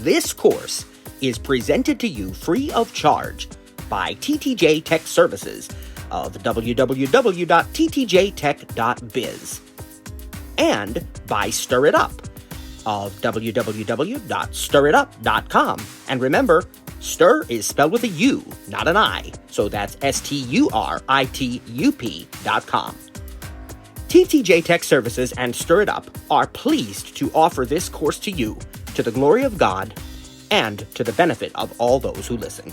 This course is presented to you free of charge by TTJ Tech Services of www.ttjtech.biz and by Stir It Up of www.stiritup.com. And remember, stir is spelled with a U, not an I, so that's STURITUP.com. TTJ Tech Services and Stir It Up are pleased to offer this course to you to the glory of God and to the benefit of all those who listen.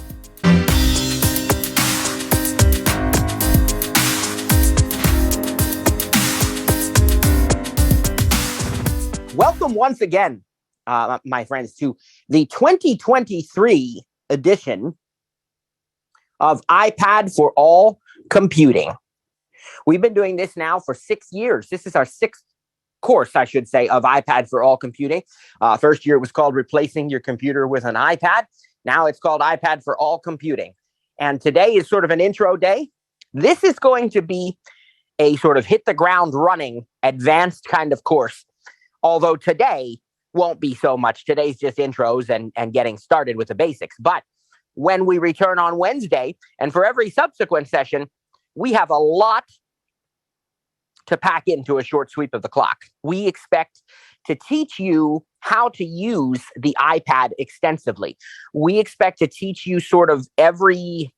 Welcome once again, my friends, to the 2023 edition of iPad for All Computing. We've been doing this now for 6 years. This is our sixth course, I should say, of iPad for All Computing. First year it was called Replacing Your Computer with an iPad. Now it's called iPad for All Computing. And today is sort of an intro day. This is going to be a sort of hit the ground running, advanced kind of course. Although today won't be so much. Today's just intros and getting started with the basics. But when we return on Wednesday, and for every subsequent session, we have a lot to pack into a short sweep of the clock. We expect to teach you how to use the iPad extensively. We expect to teach you sort of every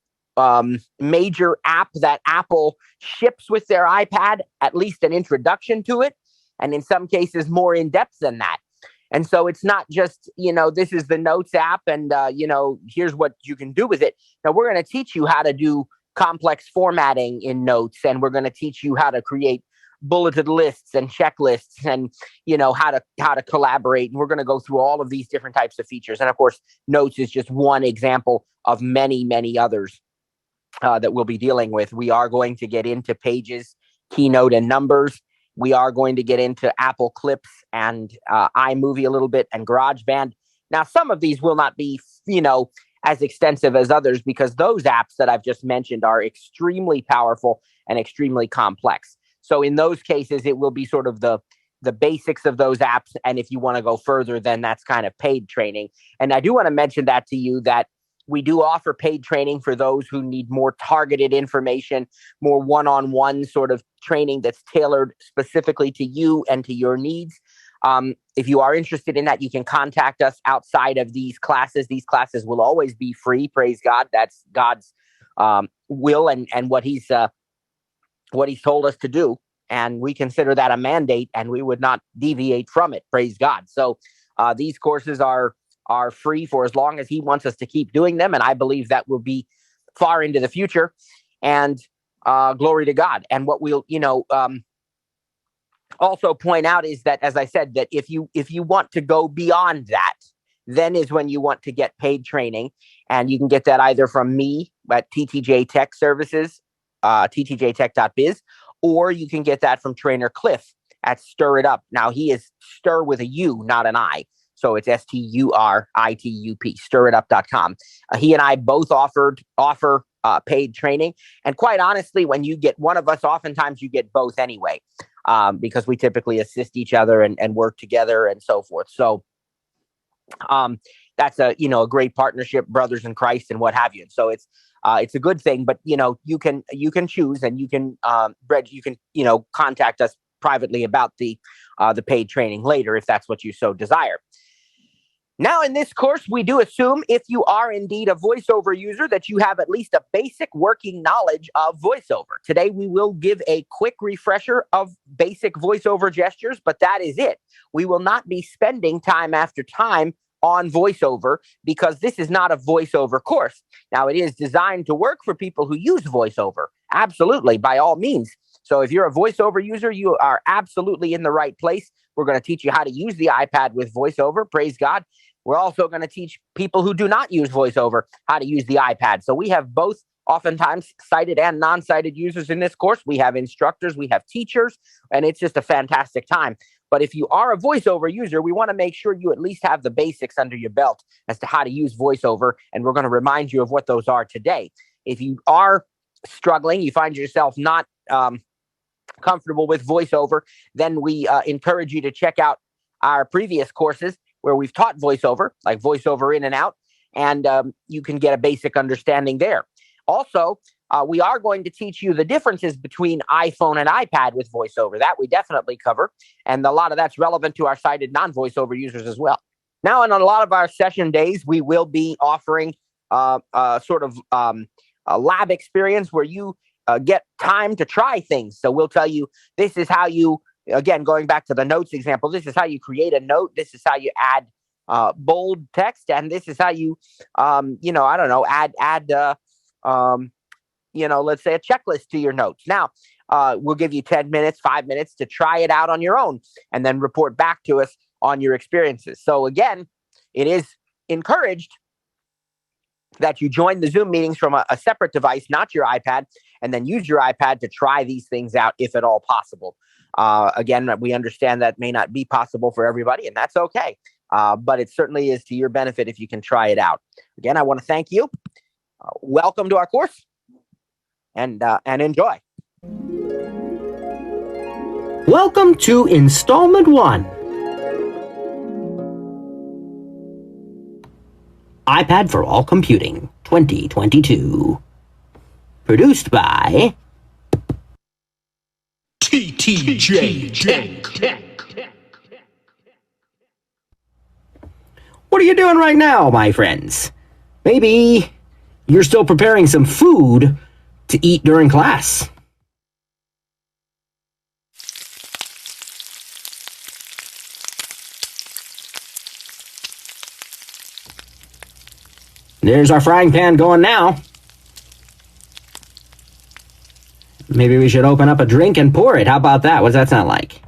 major app that Apple ships with their iPad, at least an introduction to it. And in some cases, more in depth than that. And so it's not just, this is the Notes app and, here's what you can do with it. Now, we're going to teach you how to do complex formatting in Notes. And we're going to teach you how to create bulleted lists and checklists and, how to collaborate. And we're going to go through all of these different types of features. And of course, Notes is just one example of many, many others that we'll be dealing with. We are going to get into Pages, Keynote, and Numbers. We are going to get into Apple Clips and iMovie a little bit and GarageBand. Now, some of these will not be, as extensive as others because those apps that I've just mentioned are extremely powerful and extremely complex. So in those cases, it will be sort of the basics of those apps. And if you want to go further, then that's kind of paid training. And I do want to mention that to you that we do offer paid training for those who need more targeted information, more one-on-one sort of training that's tailored specifically to you and to your needs. If you are interested in that, you can contact us outside of these classes. These classes will always be free. Praise God. That's God's will and what He's told us to do. And we consider that a mandate, and we would not deviate from it. Praise God. So these courses are free for as long as He wants us to keep doing them. And I believe that will be far into the future. And glory to God. And what we'll, also point out is that, as I said, that if you want to go beyond that, then is when you want to get paid training. And you can get that either from me at TTJ Tech Services, ttjtech.biz, or you can get that from Trainer Cliff at Stir It Up. Now, he is stir with a U, not an I. So it's STURITUP, stiritup.com. He and I both offer paid training. And quite honestly, when you get one of us, oftentimes you get both anyway, because we typically assist each other and work together and so forth. So that's a great partnership, brothers in Christ and what have you. And so it's a good thing, but you can choose and you can contact us privately about the paid training later if that's what you so desire. Now, in this course, we do assume if you are indeed a VoiceOver user that you have at least a basic working knowledge of VoiceOver. Today, we will give a quick refresher of basic VoiceOver gestures, but that is it. We will not be spending time after time on VoiceOver because this is not a VoiceOver course. Now, it is designed to work for people who use VoiceOver. Absolutely, by all means. So if you're a VoiceOver user, you are absolutely in the right place. We're going to teach you how to use the iPad with VoiceOver. Praise God. We're also going to teach people who do not use VoiceOver how to use the iPad. So we have both oftentimes sighted and non-sighted users in this course. We have instructors, we have teachers, and it's just a fantastic time. But if you are a VoiceOver user, we want to make sure you at least have the basics under your belt as to how to use VoiceOver. And we're going to remind you of what those are today. If you are struggling, you find yourself not comfortable with VoiceOver, then we encourage you to check out our previous courses. where we've taught VoiceOver, like VoiceOver in and out, and you can get a basic understanding there. Also, we are going to teach you the differences between iPhone and iPad with VoiceOver. That we definitely cover, and a lot of that's relevant to our sighted non-VoiceOver users as well. Now, on a lot of our session days, we will be offering sort of a lab experience where you get time to try things. So we'll tell you, this is how you, again, going back to the notes example, this is how you create a note. This is how you add bold text. And this is how you, add, let's say a checklist to your notes. Now, we'll give you 10 minutes, 5 minutes to try it out on your own and then report back to us on your experiences. So again, it is encouraged that you join the Zoom meetings from a separate device, not your iPad, and then use your iPad to try these things out if at all possible. Again, we understand that may not be possible for everybody, and that's okay. But it certainly is to your benefit if you can try it out. Again, I want to thank you. Welcome to our course, and enjoy. Welcome to installment 1. iPad for All Computing 2022. Produced by TTJ Tech. What are you doing right now, my friends? Maybe you're still preparing some food to eat during class. There's our frying pan going now. Maybe we should open up a drink and pour it. How about that? What does that sound like?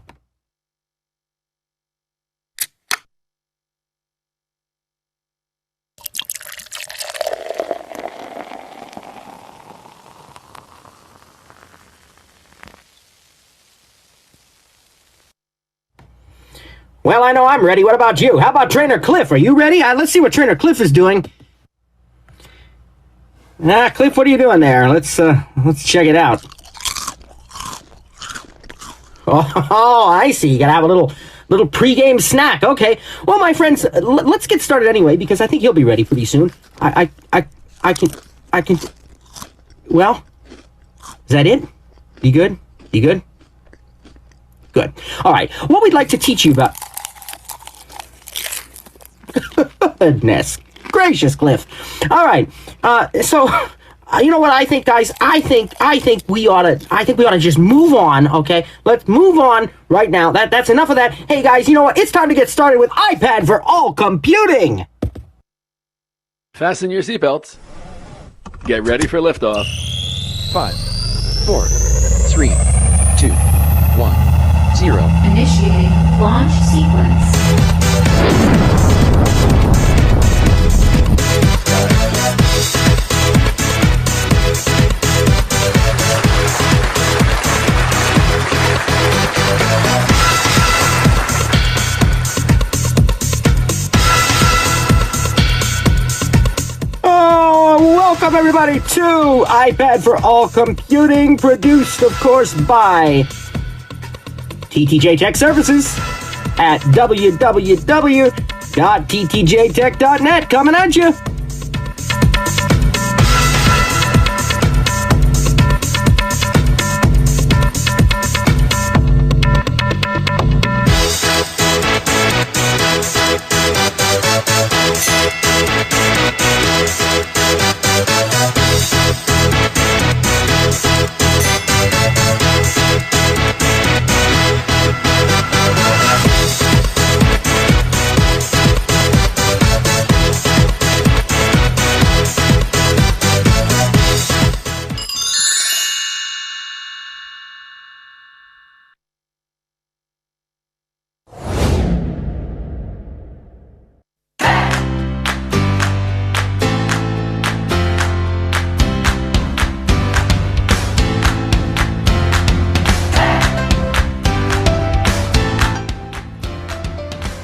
Well, I know I'm ready. What about you? How about Trainer Cliff? Are you ready? Let's see what Trainer Cliff is doing. Cliff, what are you doing there? Let's check it out. Oh, I see. You gotta have a little pregame snack. Okay. Well, my friends, let's get started anyway because I think he'll be ready pretty soon. I can. Well, is that it? You good? You good? Good. All right. What we'd like to teach you about. Goodness gracious, Cliff. All right. So, you know what I think, guys? I think we ought to just move on. Okay, let's move on right now. That's enough of that. Hey, guys, you know what? It's time to get started with iPad for All Computing. Fasten your seatbelts. Get ready for liftoff. 5, 4, 3, 2, 1, 0. Initiating launch sequence. Welcome, everybody, to iPad for All Computing, produced, of course, by TTJ Tech Services at www.ttjtech.net. Coming at you.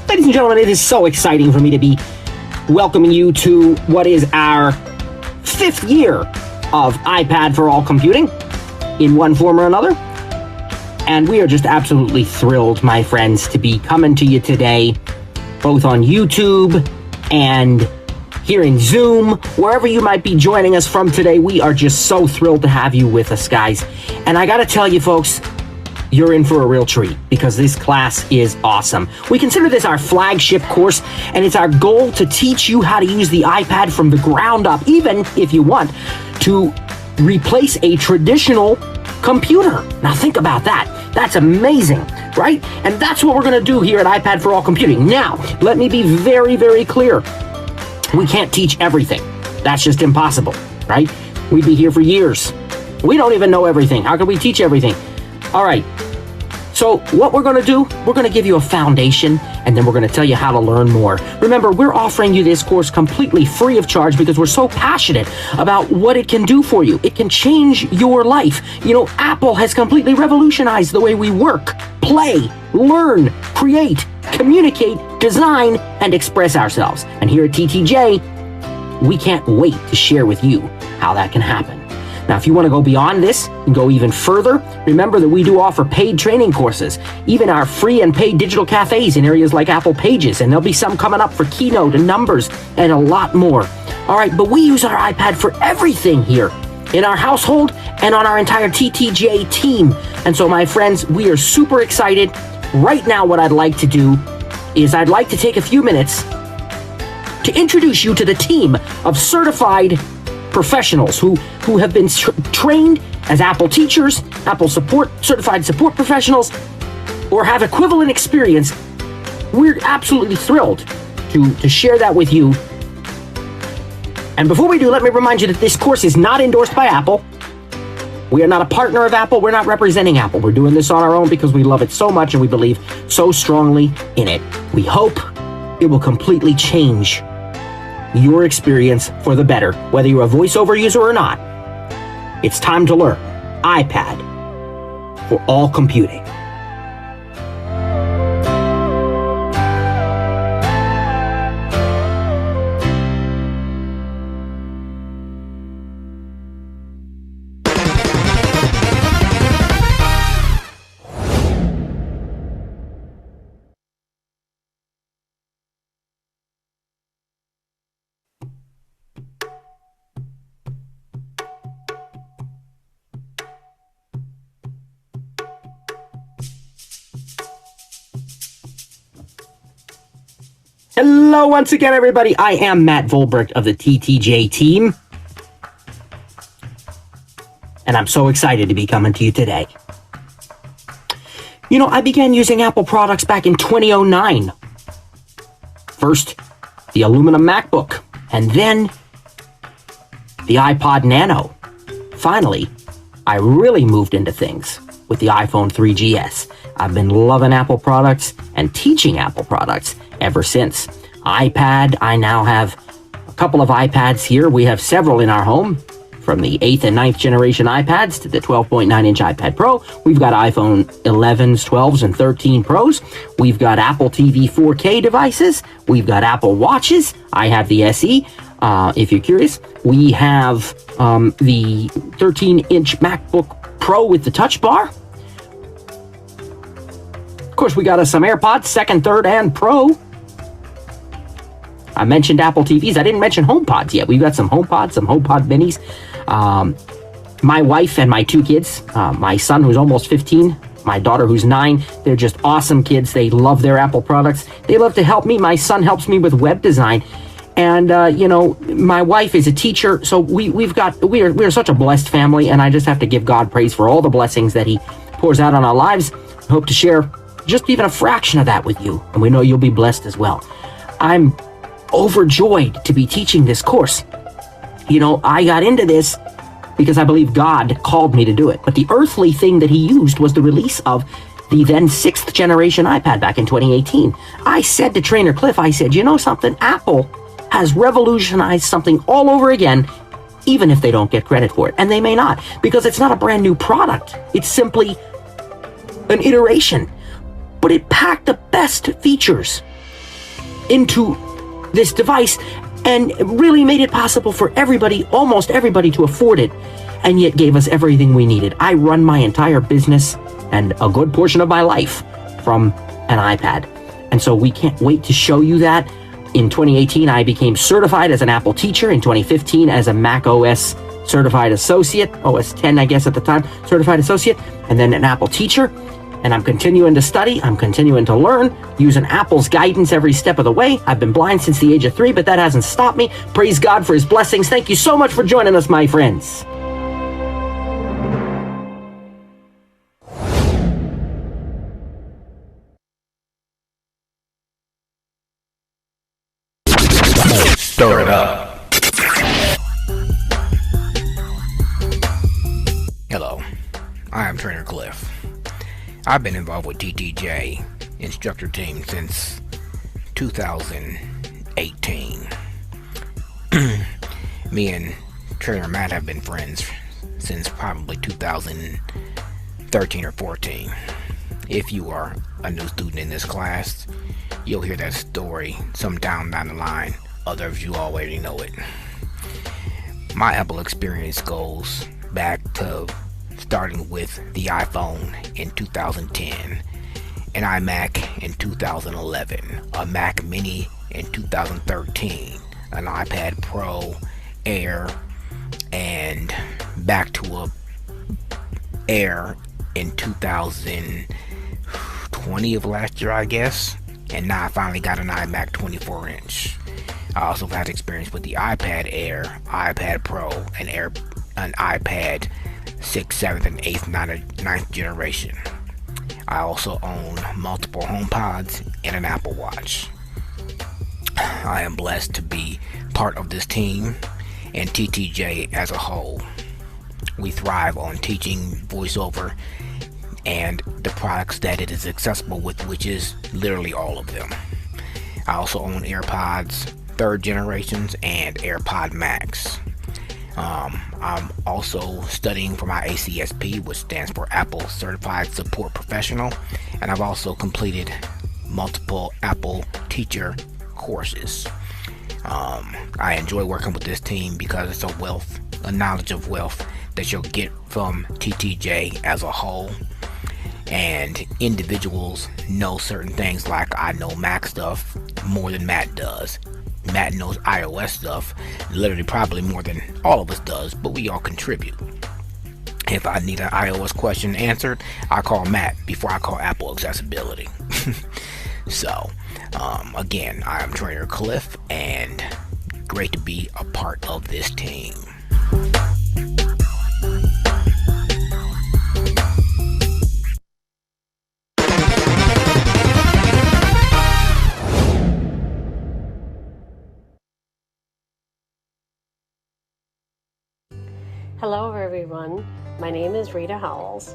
Ladies and gentlemen, it is so exciting for me to be welcoming you to what is our 5th year of iPad for All Computing in one form or another. And we are just absolutely thrilled, my friends, to be coming to you today both on YouTube and here in Zoom, wherever you might be joining us from today. We are just so thrilled to have you with us, guys. And I gotta tell you, folks, you're in for a real treat because this class is awesome. We consider this our flagship course, and it's our goal to teach you how to use the iPad from the ground up, even if you want to replace a traditional computer. Now think about that. That's amazing, right? And that's what we're gonna do here at iPad for All Computing. Now, let me be very, very clear. We can't teach everything. That's just impossible, right? We'd be here for years. We don't even know everything. How can we teach everything? All right. So what we're going to do, we're going to give you a foundation, and then we're going to tell you how to learn more. Remember, we're offering you this course completely free of charge because we're so passionate about what it can do for you. It can change your life. You know, Apple has completely revolutionized the way we work, play, learn, create, communicate, design, and express ourselves. And here at TTJ, we can't wait to share with you how that can happen. Now, if you want to go beyond this and go even further, remember that we do offer paid training courses, even our free and paid digital cafes in areas like Apple Pages, and there'll be some coming up for Keynote and Numbers and a lot more. All right, but we use our iPad for everything here in our household and on our entire TTJ team. And so, my friends, we are super excited. Right now, what I'd like to do is I'd like to take a few minutes to introduce you to the team of certified professionals who have been trained as Apple teachers, Apple certified support professionals, or have equivalent experience. We're absolutely thrilled to share that with you. And before we do, let me remind you that this course is not endorsed by Apple. We are not a partner of Apple. We're not representing Apple. We're doing this on our own because we love it so much and we believe so strongly in it. We hope it will completely change your experience for the better, whether you're a VoiceOver user or not. It's time to learn iPad for All Computing. Hello once again, everybody. I am Matt Volbrecht of the TTJ team, and I'm so excited to be coming to you today. You know, I began using Apple products back in 2009. First, the aluminum MacBook, and then the iPod Nano. Finally, I really moved into things with the iPhone 3GS. I've been loving Apple products and teaching Apple products ever since. iPad, I now have a couple of iPads here. We have several in our home, from the 8th and 9th generation iPads to the 12.9-inch iPad Pro. We've got iPhone 11s, 12s, and 13 Pros. We've got Apple TV 4K devices. We've got Apple Watches. I have the SE, if you're curious. We have the 13-inch MacBook Pro with the Touch Bar. Of course, we got us some AirPods, 2nd, 3rd, and Pro. I mentioned Apple TVs. I didn't mention HomePods yet. We've got some HomePods, some HomePod minis. My wife and my two kids, my son who's almost 15, my daughter who's 9, they're just awesome kids. They love their Apple products. They love to help me. My son helps me with web design. And, you know, my wife is a teacher. So we are such a blessed family. And I just have to give God praise for all the blessings that he pours out on our lives. I hope to share just even a fraction of that with you. And we know you'll be blessed as well. I'm overjoyed to be teaching this course. You know, I got into this because I believe God called me to do it. But the earthly thing that he used was the release of the then 6th generation iPad back in 2018. I said to Trainer Cliff, I said, you know something? Apple has revolutionized something all over again, even if they don't get credit for it. And they may not, because it's not a brand new product. It's simply an iteration. But it packed the best features into this device and really made it possible for everybody, almost everybody, to afford it, and yet gave us everything we needed. I run my entire business and a good portion of my life from an iPad. And so we can't wait to show you that. In 2018, I became certified as an Apple teacher. In 2015, as a Mac OS certified associate, OS 10, I guess at the time, certified associate, and then an Apple teacher. And I'm continuing to study. I'm continuing to learn, using Apple's guidance every step of the way. I've been blind since the age of 3, but that hasn't stopped me. Praise God for his blessings. Thank you so much for joining us, my friends. Stir it up. Hello, I am Trainer Cliff. I've been involved with TTJ instructor team since 2018. Me and Trainer Matt have been friends since probably 2013 or 14. If you are a new student in this class, you'll hear that story sometime down the line. Others of you already know it. My Apple experience goes back to starting with the iPhone in 2010, an iMac in 2011, a Mac Mini in 2013, an iPad Pro, Air, and back to a Air in 2020 of last year, I guess. And now I finally got an iMac 24-inch. I also had experience with the iPad Air, iPad Pro, and an iPad 6th, 7th, and 8th, 9th generation. I also own multiple HomePods and an Apple Watch. I am blessed to be part of this team and TTJ as a whole. We thrive on teaching VoiceOver and the products that it is accessible with, which is literally all of them. I also own AirPods 3rd generations and AirPod Max. I'm also studying for my ACSP, which stands for Apple Certified Support Professional, and I've also completed multiple Apple teacher courses. I enjoy working with this team because it's a knowledge of wealth that you'll get from TTJ as a whole. And individuals know certain things, like I know Mac stuff more than Matt does. Matt knows iOS stuff literally probably more than all of us does, but we all contribute. If I need an iOS question answered, I call Matt before I call Apple accessibility. So, again, I am Trainer Cliff, and great to be a part of this team. Hello everyone, my name is Rita Howells.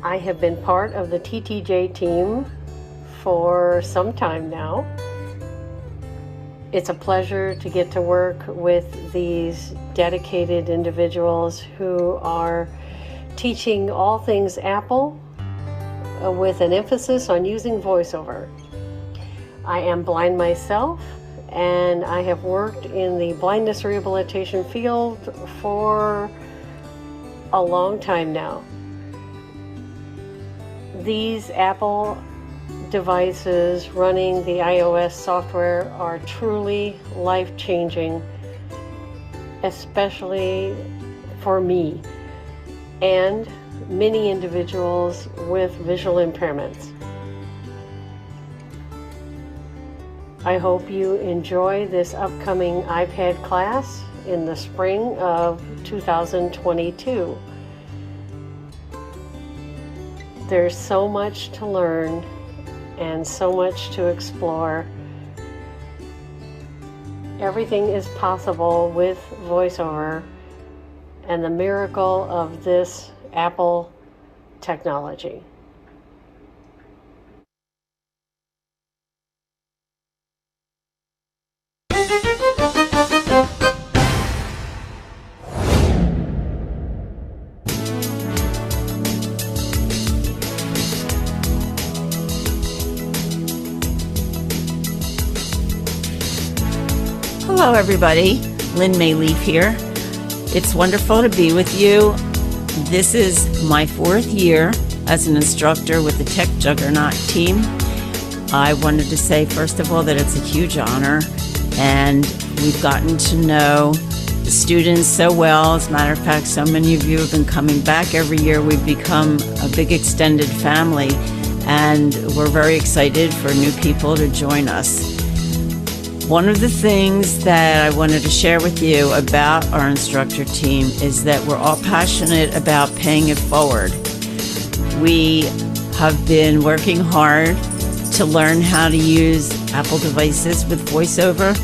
I have been part of the TTJ team for some time now. It's a pleasure to get to work with these dedicated individuals who are teaching all things Apple with an emphasis on using VoiceOver. I am blind myself, and I have worked in the blindness rehabilitation field for a long time now. These Apple devices running the iOS software are truly life-changing, especially for me and many individuals with visual impairments. I hope you enjoy this upcoming iPad class in the spring of 2022. There's so much to learn and so much to explore. Everything is possible with VoiceOver and the miracle of this Apple technology. Hello everybody, Lynn Mayleaf here. It's wonderful to be with you. This is my 4th year as an instructor with the Tech Juggernaut team. I wanted to say, first of all, that it's a huge honor, and we've gotten to know the students so well. As a matter of fact, so many of you have been coming back every year. We've become a big extended family, and we're very excited for new people to join us. One of the things that I wanted to share with you about our instructor team is that we're all passionate about paying it forward. We have been working hard to learn how to use Apple devices with VoiceOver,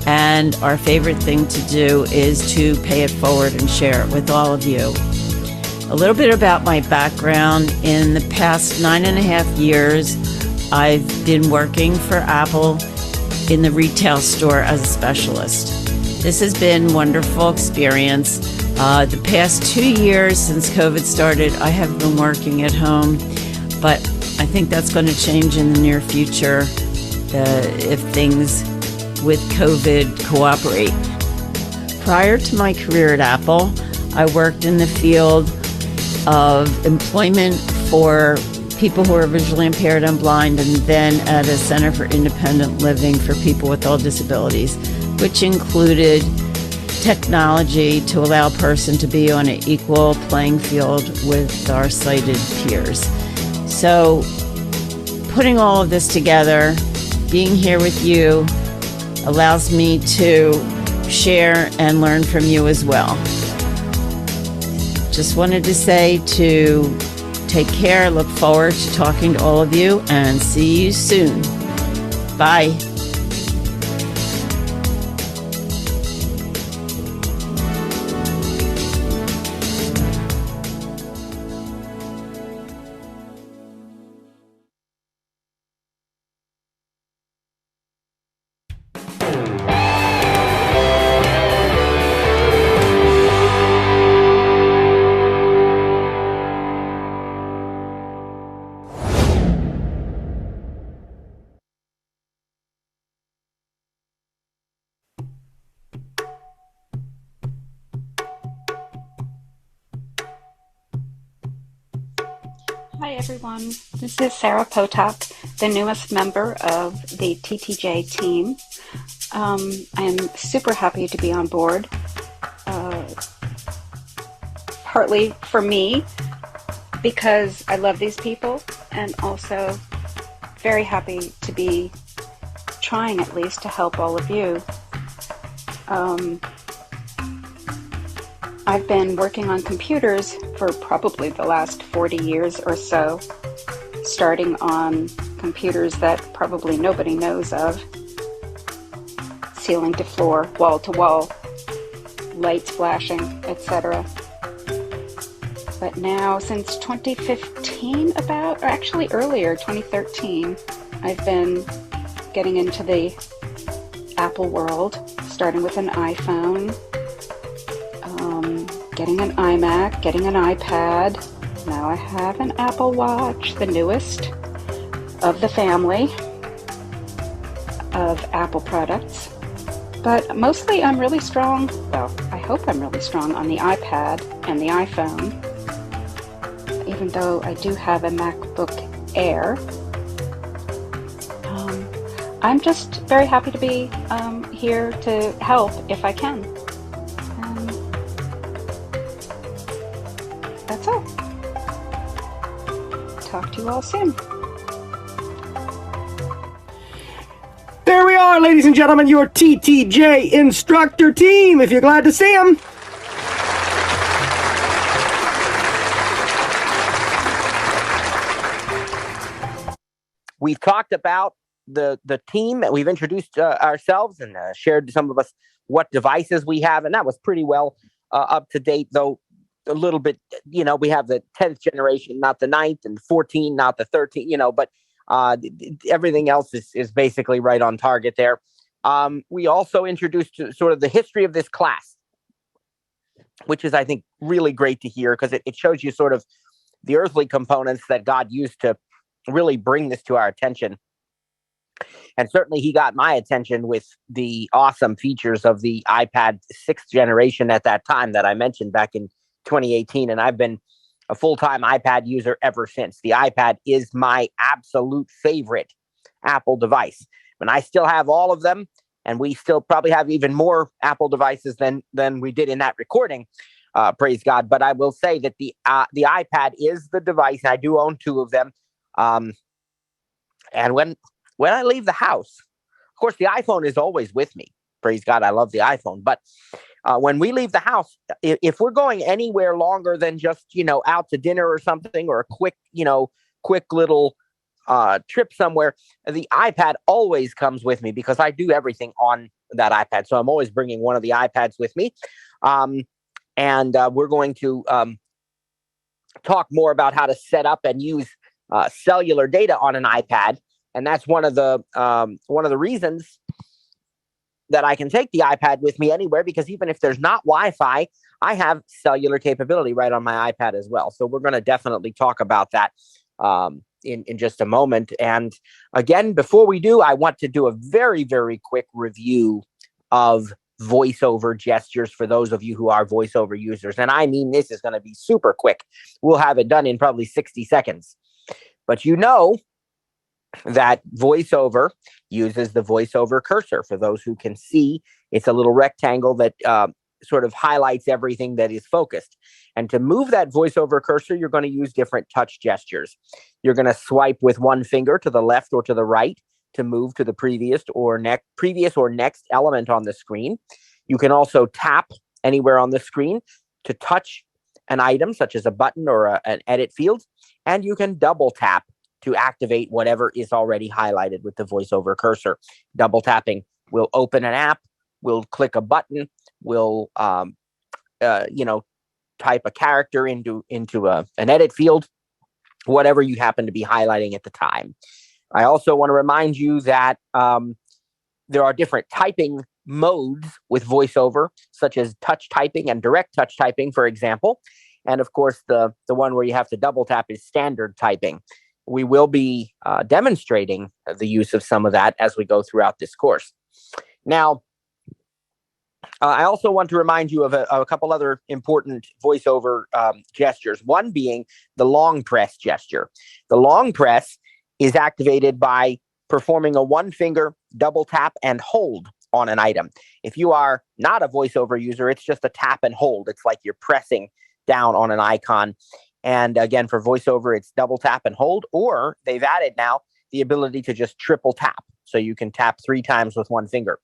and our favorite thing to do is to pay it forward and share it with all of you. A little bit about my background. In the past 9.5 years, I've been working for Apple in the retail store as a specialist. This has been a wonderful experience. The past 2 years since COVID started, I have been working at home, but I think that's going to change in the near future if things with COVID cooperate. Prior to my career at Apple, I worked in the field of employment for people who are visually impaired and blind, and then at a Center for Independent Living for people with all disabilities, which included technology to allow a person to be on an equal playing field with our sighted peers. So putting all of this together, being here with you, allows me to share and learn from you as well. Just wanted to say to take care, look forward to talking to all of you, and see you soon. Bye. Hi everyone, this is Sarah Potok, the newest member of the TTJ team. I am super happy to be on board, partly for me because I love these people, and also very happy to be trying at least to help all of you. I've been working on computers for probably the last 40 years or so, starting on computers that probably nobody knows of, ceiling to floor, wall to wall, lights flashing, etc. But now, since 2015 or actually earlier, 2013, I've been getting into the Apple world, starting with an iPhone, getting an iMac, getting an iPad. Now I have an Apple Watch, the newest of the family of Apple products. But mostly I'm really strong, well, I hope I'm really strong on the iPad and the iPhone, even though I do have a MacBook Air. I'm just very happy to be here to help if I can. That's all. Talk to you all soon. There we are, ladies and gentlemen, your TTJ instructor team, if you're glad to see them. We've talked about the team. We've introduced ourselves and shared some of us what devices we have, and that was pretty well up to date, though a little bit, we have the 10th generation, not the 9th, and 14, not the 13, but everything else is basically right on target there. We also introduced sort of the history of this class, which is, I think, really great to hear, because it shows you sort of the earthly components that God used to really bring this to our attention. And certainly he got my attention with the awesome features of the iPad 6th generation at that time that I mentioned back in 2018. And I've been a full-time iPad user ever since. The iPad is my absolute favorite Apple device. And I still have all of them, and we still probably have even more Apple devices than we did in that recording. Praise God. But I will say that the iPad is the device. I do own two of them. And when I leave the house, of course, the iPhone is always with me. Praise God. I love the iPhone. But when we leave the house, if we're going anywhere longer than just, out to dinner or something, or a quick little trip somewhere, the iPad always comes with me because I do everything on that iPad. So I'm always bringing one of the iPads with me. And we're going to talk more about how to set up and use cellular data on an iPad. And that's one of the reasons that I can take the iPad with me anywhere, because even if there's not Wi-Fi, I have cellular capability right on my iPad as well. So we're going to definitely talk about that in just a moment. And again, before we do, I want to do a very, very quick review of VoiceOver gestures for those of you who are VoiceOver users. And I mean, this is going to be super quick. We'll have it done in probably 60 seconds. But that VoiceOver uses the VoiceOver cursor. For those who can see, it's a little rectangle that sort of highlights everything that is focused. And to move that VoiceOver cursor, you're going to use different touch gestures. You're going to swipe with one finger to the left or to the right to move to the previous or next element on the screen. You can also tap anywhere on the screen to touch an item, such as a button or an edit field. And you can double tap to activate whatever is already highlighted with the VoiceOver cursor. Double tapping will open an app, will click a button, will type a character into an edit field, whatever you happen to be highlighting at the time. I also want to remind you that there are different typing modes with VoiceOver, such as touch typing and direct touch typing, for example. And of course, the one where you have to double tap is standard typing. We will be demonstrating the use of some of that as we go throughout this course. Now, I also want to remind you of a couple other important VoiceOver gestures, one being the long press gesture. The long press is activated by performing a one-finger double tap and hold on an item. If you are not a VoiceOver user, it's just a tap and hold. It's like you're pressing down on an icon. And again, for VoiceOver, it's double tap and hold, or they've added now the ability to just triple tap. So you can tap 3 times with one finger.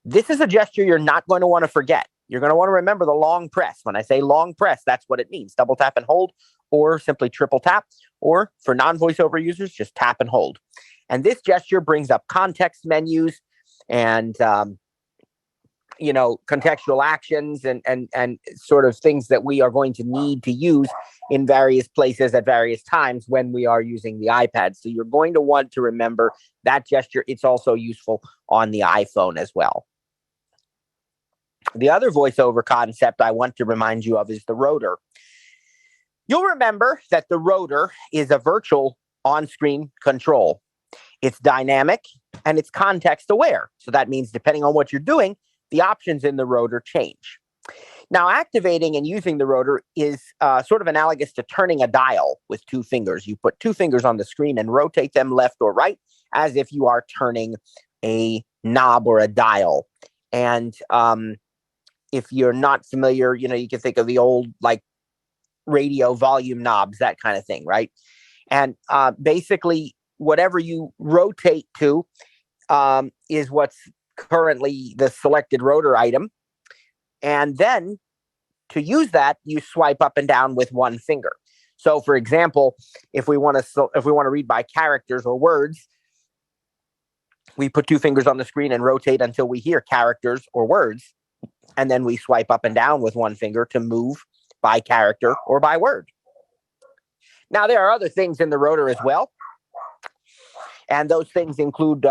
This is a gesture you're not going to want to forget. You're going to want to remember the long press. When I say long press, that's what it means. Double tap and hold, or simply triple tap, or for non-VoiceOver users, just tap and hold. And this gesture brings up context menus and contextual actions and sort of things that we are going to need to use in various places at various times when we are using the iPad. So you're going to want to remember that gesture. It's also useful on the iPhone as well. The other VoiceOver concept I want to remind you of is the rotor. You'll remember that the rotor is a virtual on-screen control. It's dynamic and it's context aware. So that means depending on what you're doing, the options in the rotor change. Now, activating and using the rotor is sort of analogous to turning a dial with 2 fingers. You put 2 fingers on the screen and rotate them left or right as if you are turning a knob or a dial. And if you're not familiar, you can think of the old radio volume knobs, that kind of thing, right? And basically, whatever you rotate to is what's currently the selected rotor item. And then to use that, you swipe up and down with one finger. So for example, if we want to read by characters or words, we put 2 fingers on the screen and rotate until we hear characters or words. And then we swipe up and down with one finger to move by character or by word. Now, there are other things in the rotor as well. And those things include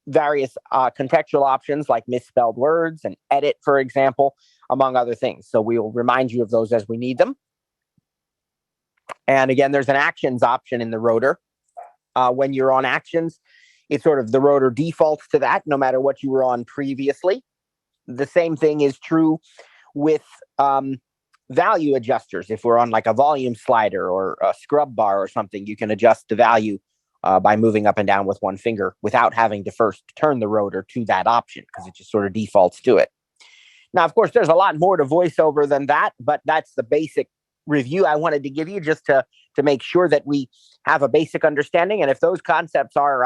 various contextual options like misspelled words and edit, for example, among other things. So we will remind you of those as we need them. And again, there's an actions option in the rotor. When you're on actions, it's sort of the rotor defaults to that no matter what you were on previously. The same thing is true with value adjusters. If we're on like a volume slider or a scrub bar or something, you can adjust the value by moving up and down with one finger without having to first turn the rotor to that option, because it just sort of defaults to it. Now, of course, there's a lot more to VoiceOver than that, but that's the basic review I wanted to give you, just to make sure that we have a basic understanding. And if those concepts are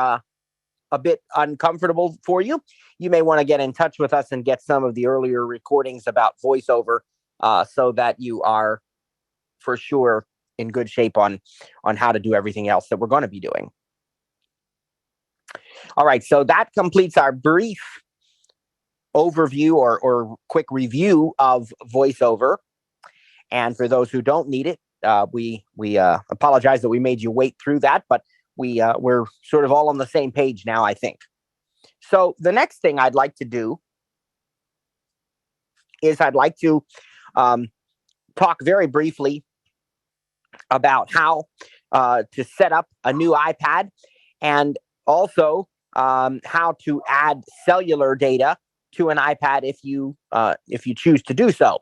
a bit uncomfortable for you, you may want to get in touch with us and get some of the earlier recordings about VoiceOver, so that you are for sure in good shape on how to do everything else that we're going to be doing. All right, so that completes our brief overview or quick review of VoiceOver. And for those who don't need it, we apologize that we made you wait through that, but we're sort of all on the same page now, I think. So the next thing I'd like to do is I'd like to talk very briefly about how to set up a new iPad, and also how to add cellular data to an iPad if you choose to do so.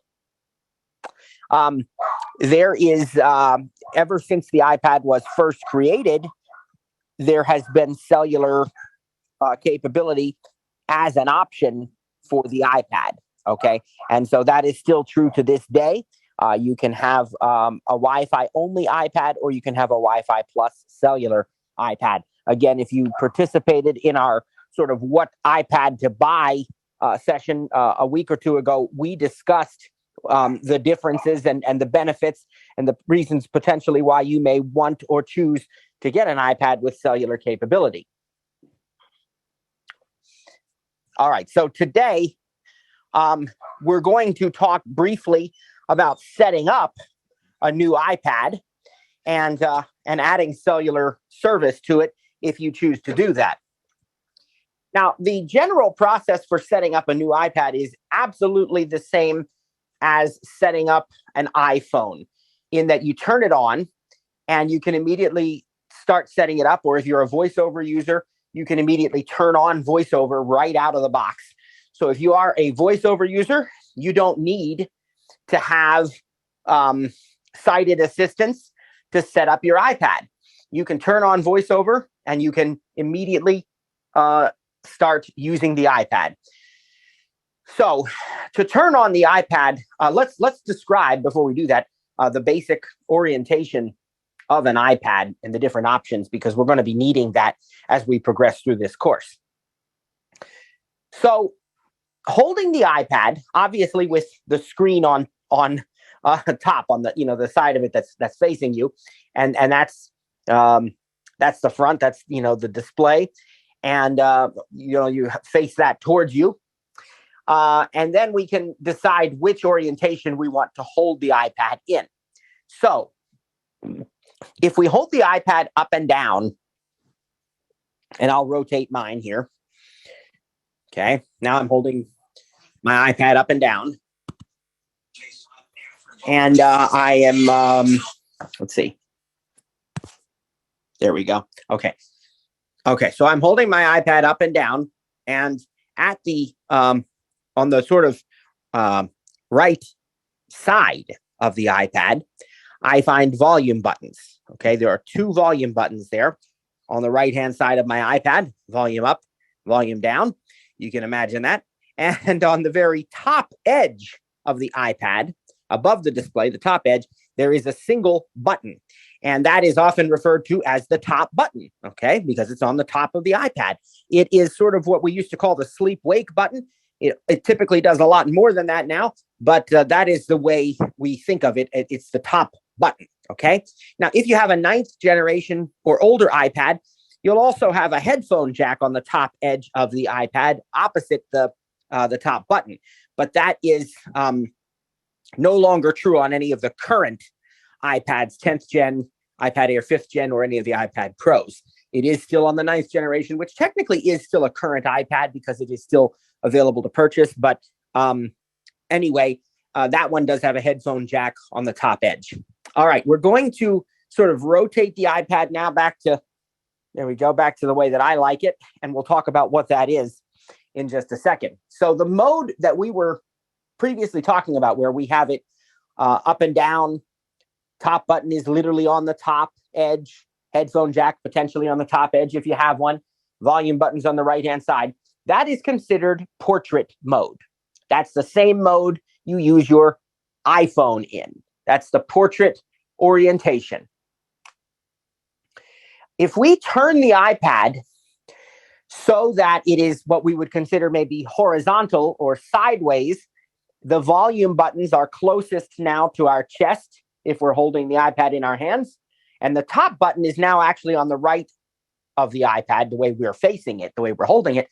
There is, ever since the iPad was first created, there has been cellular capability as an option for the iPad. Okay, and so that is still true to this day. You can have a Wi-Fi only iPad, or you can have a Wi-Fi plus cellular iPad. Again, if you participated in our sort of what iPad to buy session a week or two ago, we discussed the differences and the benefits and the reasons potentially why you may want or choose to get an iPad with cellular capability. All right, so today we're going to talk briefly about setting up a new iPad and adding cellular service to it if you choose to do that. Now, the general process for setting up a new iPad is absolutely the same as setting up an iPhone, in that you turn it on and you can immediately start setting it up. Or if you're a VoiceOver user, you can immediately turn on VoiceOver right out of the box. So if you are a VoiceOver user, you don't need to have sighted assistance to set up your iPad. You can turn on VoiceOver and you can immediately start using the iPad. So to turn on the iPad, let's describe, before we do that, the basic orientation of an iPad and the different options, because we're going to be needing that as we progress through this course. So holding the iPad, obviously with the screen on top, on the the side of it that's facing you, and that's the front, that's the display, and you face that towards you. And then we can decide which orientation we want to hold the iPad in. So if we hold the iPad up and down, and I'll rotate mine here. Okay, now I'm holding my iPad up and down. And I am, let's see. There we go. Okay. Okay, so I'm holding my iPad up and down, and at the on the sort of right side of the iPad, I find volume buttons. Okay, there are two volume buttons there on the right-hand side of my iPad, volume up, volume down. You can imagine that. And on the very top edge of the iPad, above the display, the top edge, there is a single button. And that is often referred to as the top button, okay, because it's on the top of the iPad. It is sort of what we used to call the sleep-wake button. It typically does a lot more than that now, but that is the way we think of it. It's the top button, okay? Now, if you have a 9th generation or older iPad, you'll also have a headphone jack on the top edge of the iPad opposite the top button. But that is no longer true on any of the current iPads, 10th gen, iPad Air 5th gen, or any of the iPad Pros. It is still on the 9th generation, which technically is still a current iPad because it is still available to purchase. But anyway, that one does have a headphone jack on the top edge. All right, we're going to sort of rotate the iPad now back to, there we go, back to the way that I like it. And we'll talk about what that is in just a second. So the mode that we were previously talking about, where we have it up and down, top button is literally on the top edge, headphone jack potentially on the top edge if you have one, volume buttons on the right-hand side. That is considered portrait mode. That's the same mode you use your iPhone in. That's the portrait orientation. If we turn the iPad so that it is what we would consider maybe horizontal or sideways, the volume buttons are closest now to our chest if we're holding the iPad in our hands. And the top button is now actually on the right of the iPad, the way we're facing it, the way we're holding it.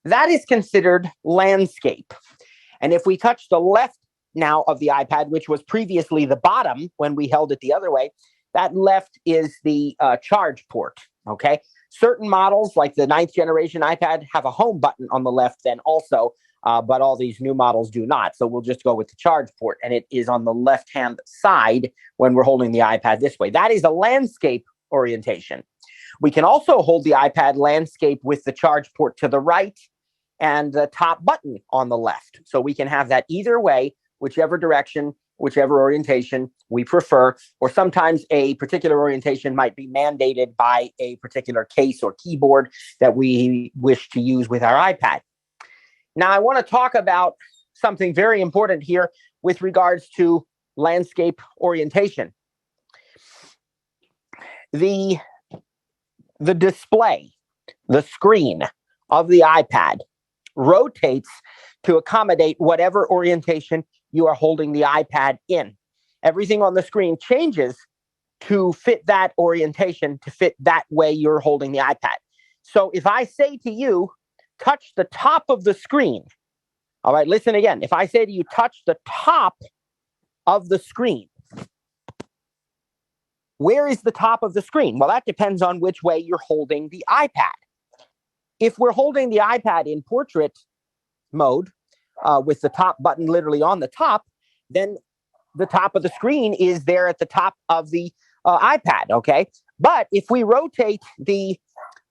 That is considered landscape. And if we touch the left now of the iPad, which was previously the bottom when we held it the other way, that left is the charge port, okay? Certain models, like the 9th generation iPad, have a home button on the left then also, but all these new models do not. So we'll just go with the charge port, and it is on the left-hand side when we're holding the iPad this way. That is a landscape orientation. We can also hold the iPad landscape with the charge port to the right and the top button on the left. So we can have that either way, whichever direction, whichever orientation we prefer, or sometimes a particular orientation might be mandated by a particular case or keyboard that we wish to use with our iPad. Now, I want to talk about something very important here with regards to landscape orientation. The display, the screen of the iPad rotates to accommodate whatever orientation you are holding the iPad in. Everything on the screen changes to fit that orientation, to fit that way you're holding the iPad. So if I say to you, touch the top of the screen. All right, listen again. If I say to you, touch the top of the screen, where is the top of the screen? Well, that depends on which way you're holding the iPad. If we're holding the iPad in portrait mode, with the top button literally on the top, then the top of the screen is there at the top of the iPad, okay? But if we rotate the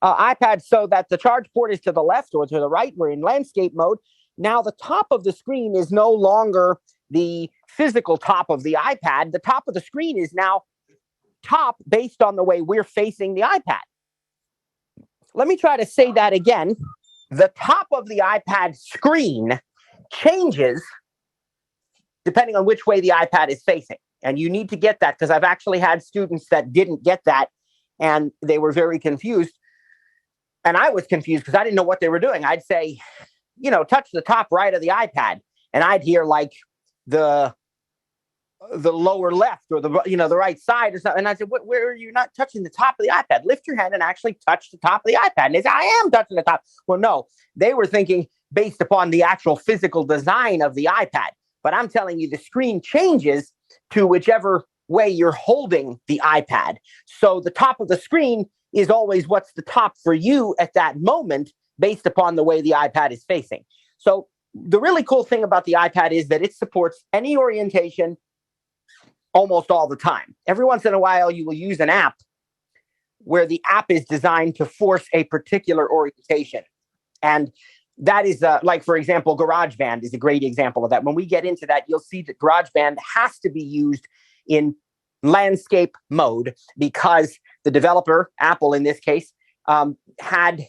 iPad so that the charge port is to the left or to the right, we're in landscape mode. Now the top of the screen is no longer the physical top of the iPad. The top of the screen is now top based on the way we're facing the iPad. Let me try to say that again. The top of the iPad screen changes depending on which way the iPad is facing. And you need to get that, because I've actually had students that didn't get that and they were very confused. And I was confused because I didn't know what they were doing. I'd say, you know, touch the top right of the iPad, and I'd hear like the lower left or the right side or something. And I said, where are you not touching the top of the iPad? Lift your hand and actually touch the top of the iPad. And they said, I am touching the top. Well, no, they were thinking based upon the actual physical design of the iPad. But I'm telling you, the screen changes to whichever way you're holding the iPad. So the top of the screen is always what's the top for you at that moment based upon the way the iPad is facing. So the really cool thing about the iPad is that it supports any orientation almost all the time. Every once in a while, you will use an app where the app is designed to force a particular orientation. And that is like, for example, GarageBand is a great example of that. When we get into that, you'll see that GarageBand has to be used in landscape mode because the developer, Apple in this case, had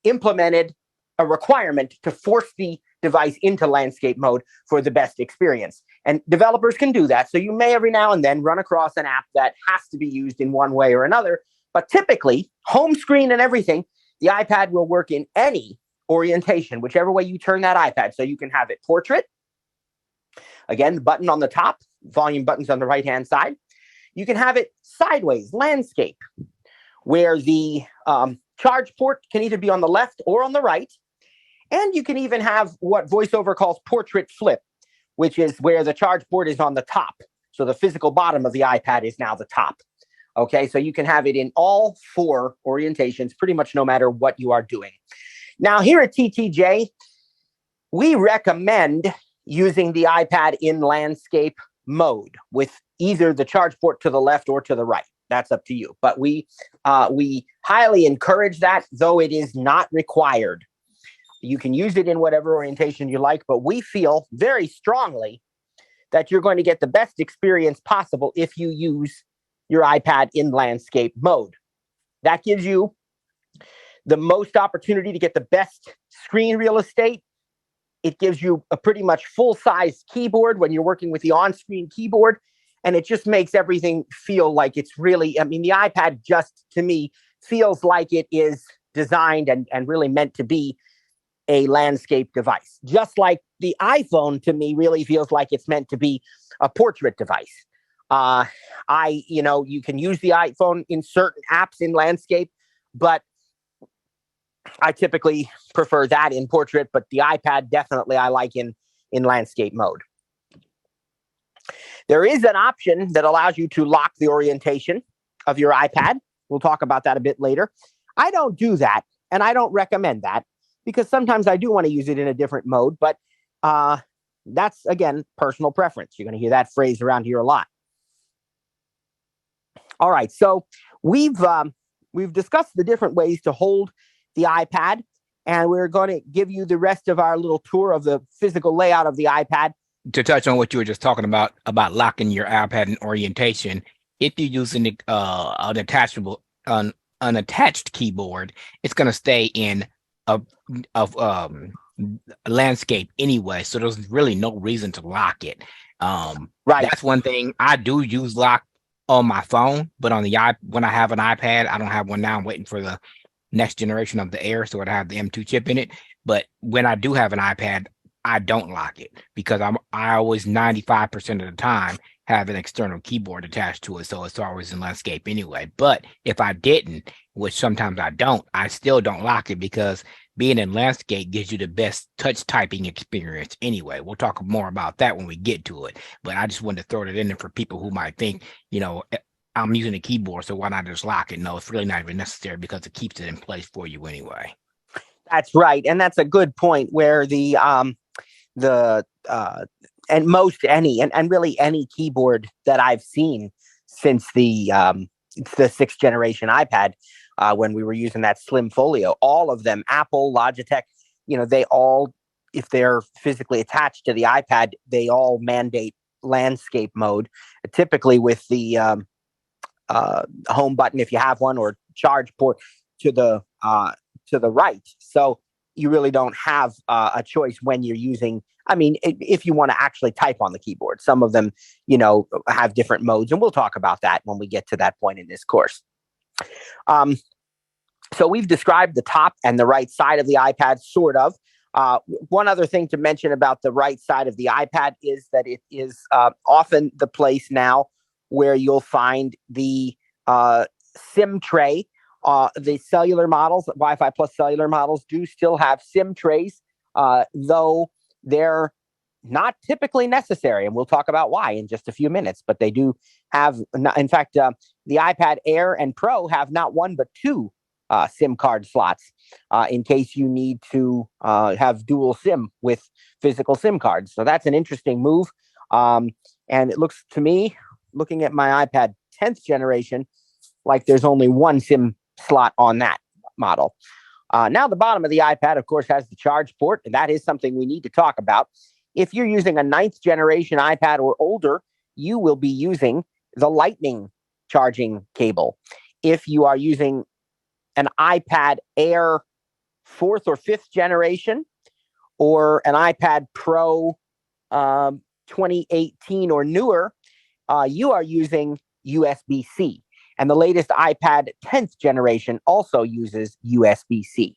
implemented a requirement to force the device into landscape mode for the best experience. And developers can do that. So you may every now and then run across an app that has to be used in one way or another. But typically, home screen and everything, the iPad will work in any orientation, whichever way you turn that iPad. So you can have it portrait. Again, the button on the top, volume buttons on the right-hand side. You can have it sideways, landscape, where the charge port can either be on the left or on the right. And you can even have what VoiceOver calls portrait flip, which is where the charge port is on the top. So the physical bottom of the iPad is now the top. Okay, so you can have it in all four orientations, pretty much no matter what you are doing. Now, here at TTJ, we recommend using the iPad in landscape mode with either the charge port to the left or to the right. That's up to you. But we highly encourage that, though it is not required. You can use it in whatever orientation you like, but we feel very strongly that you're going to get the best experience possible if you use your iPad in landscape mode. That gives you the most opportunity to get the best screen real estate. It gives you a pretty much full-size keyboard when you're working with the on-screen keyboard, and it just makes everything feel like it's really, I mean, the iPad just, to me, feels like it is designed and really meant to be a landscape device. Just like the iPhone, to me, really feels like it's meant to be a portrait device. You can use the iPhone in certain apps in landscape, but I typically prefer that in portrait, but the iPad definitely I like in landscape mode. There is an option that allows you to lock the orientation of your iPad. We'll talk about that a bit later. I don't do that, and I don't recommend that because sometimes I do want to use it in a different mode, but that's, again, personal preference. You're going to hear that phrase around here a lot. All right, so we've discussed the different ways to hold the iPad, and we're going to give you the rest of our little tour of the physical layout of the iPad. To touch on what you were just talking about locking your iPad in orientation, if you're using an unattached keyboard, it's going to stay in a landscape anyway, so there's really no reason to lock it. Right. That's one thing. I do use lock on my phone, but on when I have an iPad, I don't have one now. I'm waiting for the next generation of the Air, so it have the M2 chip in it. But when I do have an iPad, I don't lock it because I always 95% of the time have an external keyboard attached to it, so it's always in landscape anyway. But if I didn't, which sometimes I don't, I still don't lock it because being in landscape gives you the best touch typing experience anyway. We'll talk more about that when we get to it, but I just wanted to throw it in there for people who might think, I'm using a keyboard, so why not just lock it? No, it's really not even necessary because it keeps it in place for you anyway. That's right, and that's a good point where and most and really any keyboard that I've seen since the 6th generation iPad, when we were using that slim folio, all of them, Apple, Logitech, they all, if they're physically attached to the iPad, they all mandate landscape mode, typically with the home button if you have one, or charge port to the right. So you really don't have a choice when you're using. I mean, if you want to actually type on the keyboard, some of them, have different modes, and we'll talk about that when we get to that point in this course. So we've described the top and the right side of the iPad, sort of. One other thing to mention about the right side of the iPad is that it is often the place now where you'll find the SIM tray. The cellular models, Wi-Fi plus cellular models, do still have SIM trays, though they're not typically necessary. And we'll talk about why in just a few minutes. But they do have, in fact, the iPad Air and Pro have not one but two SIM card slots in case you need to have dual SIM with physical SIM cards. So that's an interesting move. And it looks to me, looking at my iPad 10th generation, like there's only one SIM slot on that model. Now, the bottom of the iPad, of course, has the charge port, and that is something we need to talk about. If you're using a 9th generation iPad or older, you will be using the Lightning charging cable. If you are using an iPad Air 4th or 5th generation, or an iPad Pro 2018 or newer, you are using USB-C. And the latest iPad 10th generation also uses USB-C.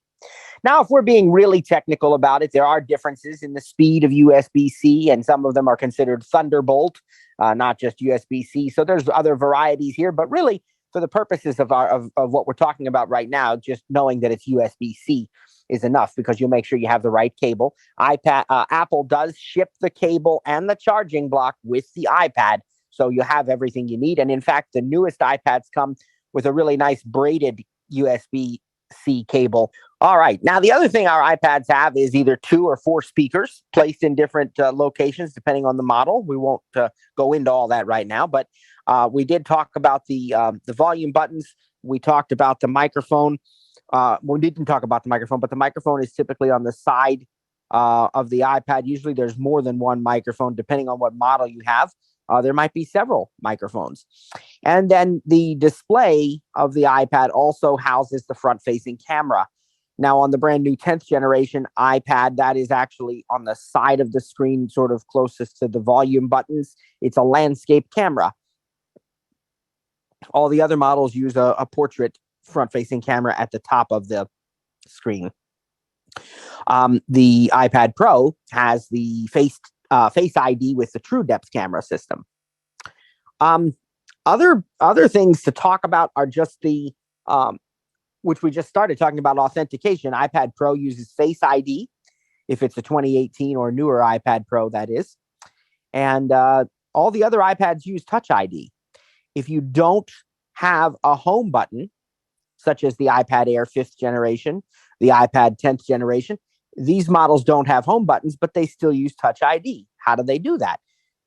Now, if we're being really technical about it, there are differences in the speed of USB-C, and some of them are considered Thunderbolt, not just USB-C. So there's other varieties here, but really, for the purposes of what we're talking about right now, just knowing that it's USB-C is enough, because you'll make sure you have the right cable. Apple does ship the cable and the charging block with the iPad, so you have everything you need. And in fact, the newest iPads come with a really nice braided USB-C cable. All right. Now, the other thing our iPads have is either 2 or 4 speakers placed in different locations, depending on the model. We won't go into all that right now, but we did talk about the volume buttons. We talked about the microphone. We didn't talk about the microphone, but the microphone is typically on the side of the iPad. Usually there's more than one microphone, depending on what model you have. There might be several microphones. And then the display of the iPad also houses the front-facing camera. Now, on the brand new 10th generation iPad, that is actually on the side of the screen, sort of closest to the volume buttons. It's a landscape camera. All the other models use a portrait front-facing camera at the top of the screen. The iPad Pro has the Face ID with the True Depth camera system. Other things to talk about are just the which we just started talking about, authentication. iPad Pro uses Face ID if it's a 2018 or newer iPad Pro, that is. And all the other iPads use Touch ID. If you don't have a home button, such as the iPad Air 5th generation, the iPad 10th generation, these models don't have home buttons, but they still use Touch ID. How do they do that?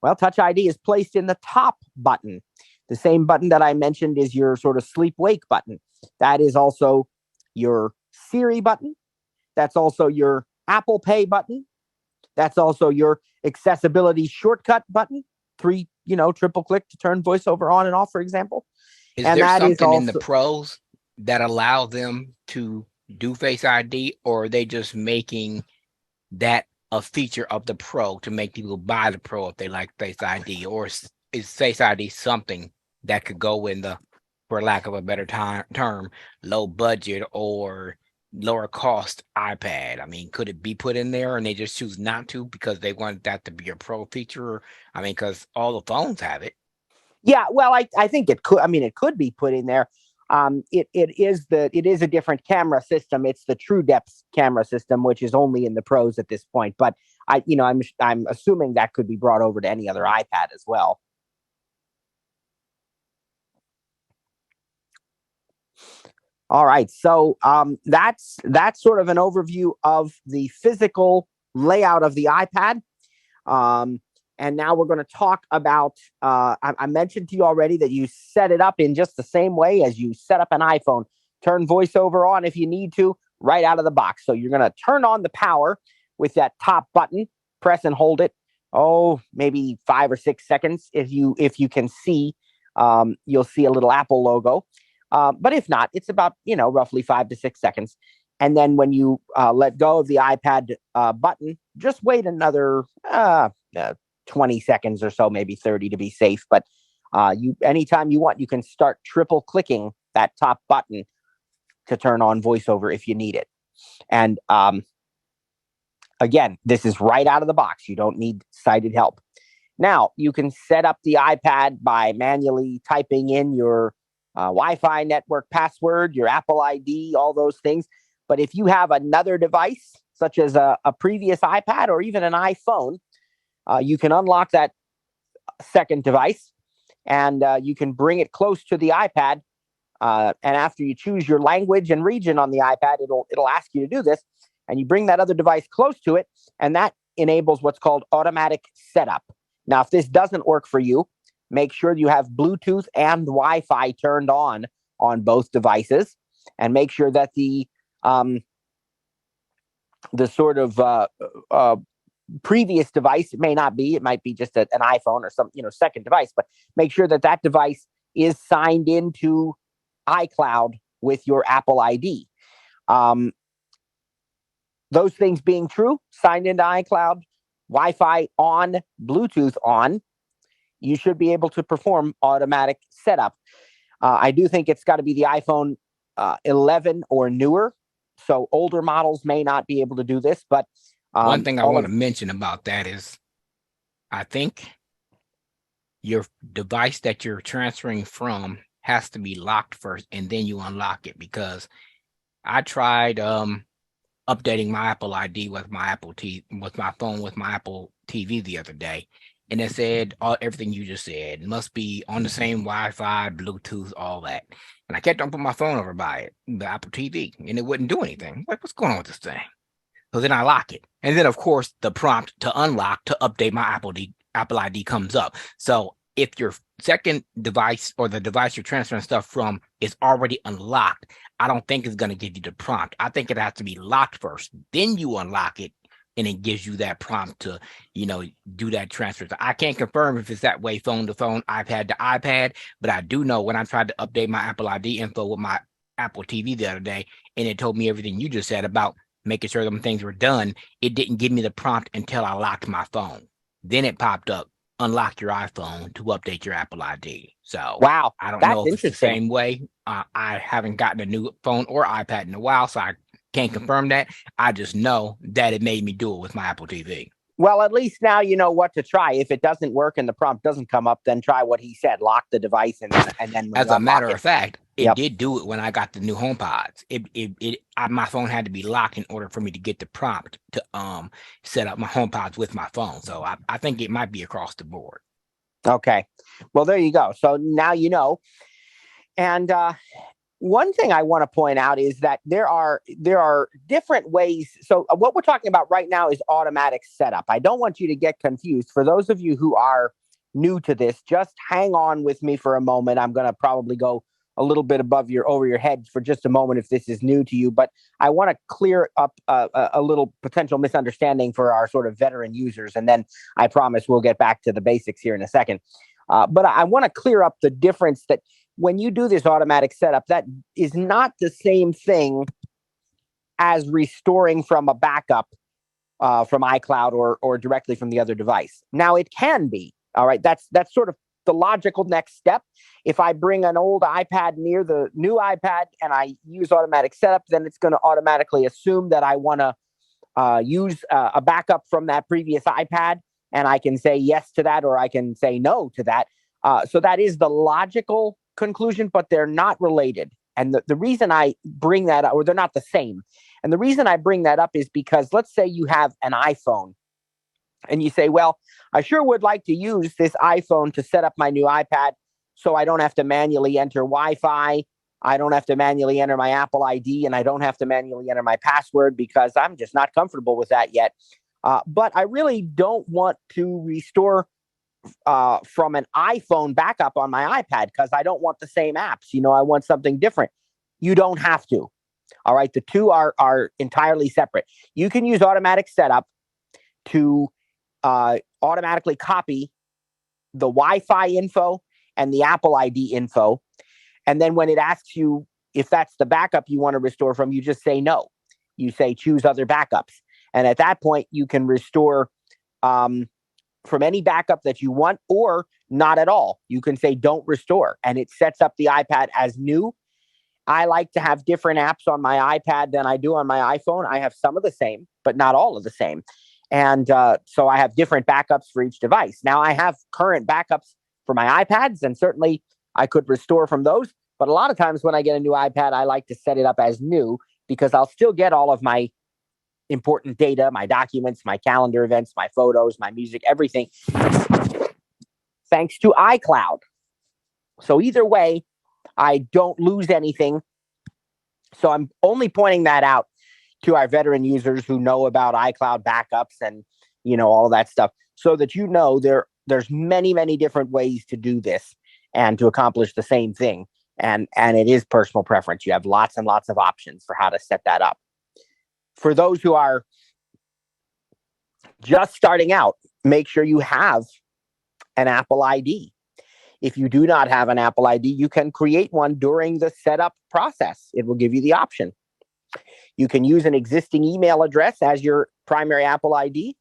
Well, Touch ID is placed in the top button. The same button that I mentioned is your sort of sleep-wake button. That is also your Siri button. That's also your Apple Pay button. That's also your accessibility shortcut button. 3, triple click to turn VoiceOver on and off, for example. Is And there that is something in the also- pros that allow them to do Face ID, or are they just making that a feature of the Pro to make people buy the Pro if they like Face ID? Or is Face ID something that could go in the, for lack of a better term, low budget or lower cost iPad? I mean, could it be put in there and they just choose not to because they want that to be a Pro feature? I mean, because all the phones have it. Yeah, well, I think it could. I mean, it could be put in there. It is a different camera system. It's the True Depth camera system, which is only in the Pros at this point. But I'm assuming that could be brought over to any other iPad as well. All right, so that's sort of an overview of the physical layout of the iPad. And now we're going to talk about, I mentioned to you already that you set it up in just the same way as you set up an iPhone. Turn VoiceOver on if you need to, right out of the box. So you're going to turn on the power with that top button, press and hold it. Maybe 5 or 6 seconds. If you can see, you'll see a little Apple logo. But if not, it's about, roughly 5 to 6 seconds. And then when you let go of the iPad button, just wait another 20 seconds or so, maybe 30 to be safe. But anytime you want, you can start triple clicking that top button to turn on VoiceOver if you need it. And again, this is right out of the box. You don't need sighted help. Now, you can set up the iPad by manually typing in your Wi-Fi network password, your Apple ID, all those things. But if you have another device, such as a previous iPad or even an iPhone, you can unlock that second device and you can bring it close to the iPad. And after you choose your language and region on the iPad, it'll ask you to do this. And you bring that other device close to it, and that enables what's called automatic setup. Now, if this doesn't work for you, make sure you have Bluetooth and Wi-Fi turned on both devices, and make sure that the sort of previous device, it might be just an iPhone or some second device, but make sure that device is signed into iCloud with your Apple ID. Those things being true, signed into iCloud, Wi-Fi on, Bluetooth on, you should be able to perform automatic setup. I do think it's got to be the iPhone 11 or newer. So older models may not be able to do this, but one thing I want to mention about that is I think your device that you're transferring from has to be locked first and then you unlock it, because I tried updating my Apple ID with my phone with my Apple TV the other day, and it said everything you just said. It must be on the same Wi-Fi, Bluetooth, all that. And I kept on putting my phone over by the Apple TV, and it wouldn't do anything. Like, what's going on with this thing? So then I lock it, and then of course the prompt to unlock to update my Apple ID comes up. So if your second device or the device you're transferring stuff from is already unlocked, I don't think it's going to give you the prompt. I think it has to be locked first, then you unlock it, and it gives you that prompt to, do that transfer. So I can't confirm if it's that way phone to phone, iPad to iPad, but I do know when I tried to update my Apple ID info with my Apple TV the other day, and it told me everything you just said about making sure them things were done, it didn't give me the prompt until I locked my phone. Then it popped up, unlock your iPhone to update your Apple ID. So Wow, I don't that's know if it's the interesting. same way. I haven't gotten a new phone or iPad in a while, so I can't confirm that. I just know that it made me do it with my Apple TV. Well, at least now you know what to try. If it doesn't work and the prompt doesn't come up, then try what he said. Lock the device, and then when As you a matter unlock of fact, it Yep. did do it when I got the new HomePods. My phone had to be locked in order for me to get the prompt to set up my HomePods with my phone. So I think it might be across the board. Okay. Well, there you go. So now you know. And one thing I want to point out is that there are different ways. So what we're talking about right now is automatic setup. I don't want you to get confused. For those of you who are new to this, just hang on with me for a moment. I'm going to probably go a little bit over your head for just a moment if this is new to you, but I want to clear up a little potential misunderstanding for our sort of veteran users, and then I promise we'll get back to the basics here in a second. But I want to clear up the difference that when you do this automatic setup, that is not the same thing as restoring from a backup from iCloud or directly from the other device. Now, it can be. All right. That's sort of the logical next step. If I bring an old iPad near the new iPad and I use automatic setup, then it's going to automatically assume that I want to use a backup from that previous iPad. And I can say yes to that, or I can say no to that. So that is the logical conclusion, but they're not related. And the reason I bring that up, or they're not the same. And the reason I bring that up is because let's say you have an iPhone and you say, well, I sure would like to use this iPhone to set up my new iPad so I don't have to manually enter Wi-Fi. I don't have to manually enter my Apple ID, and I don't have to manually enter my password because I'm just not comfortable with that yet. But I really don't want to restore from an iPhone backup on my iPad because I don't want the same apps. I want something different. You don't have to. All right. The two are entirely separate. You can use automatic setup to automatically copy the Wi-Fi info and the Apple ID info. And then when it asks you if that's the backup you want to restore from, you just say no. You say choose other backups. And at that point, you can restore from any backup that you want or not at all. You can say don't restore, and it sets up the iPad as new. I like to have different apps on my iPad than I do on my iPhone. I have some of the same, but not all of the same. And so I have different backups for each device. Now I have current backups for my iPads, and certainly I could restore from those. But a lot of times when I get a new iPad, I like to set it up as new because I'll still get all of my important data, my documents, my calendar events, my photos, my music, everything, thanks to iCloud. So either way, I don't lose anything. So I'm only pointing that out to our veteran users who know about iCloud backups and, all of that stuff, so that there's many, many different ways to do this and to accomplish the same thing. And it is personal preference. You have lots and lots of options for how to set that up. For those who are just starting out, make sure you have an Apple ID. If you do not have an Apple ID, you can create one during the setup process. It will give you the option. You can use an existing email address as your primary Apple ID,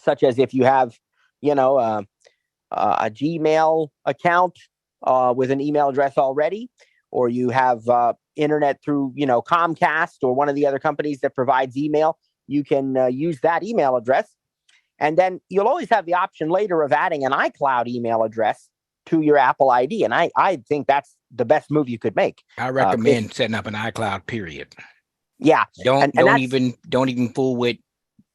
such as if you have, a Gmail account with an email address already, or you have internet through, Comcast or one of the other companies that provides email. You can use that email address. And then you'll always have the option later of adding an iCloud email address to your Apple ID. And I think that's the best move you could make. I recommend setting up an iCloud, period. Yeah. Don't even fool with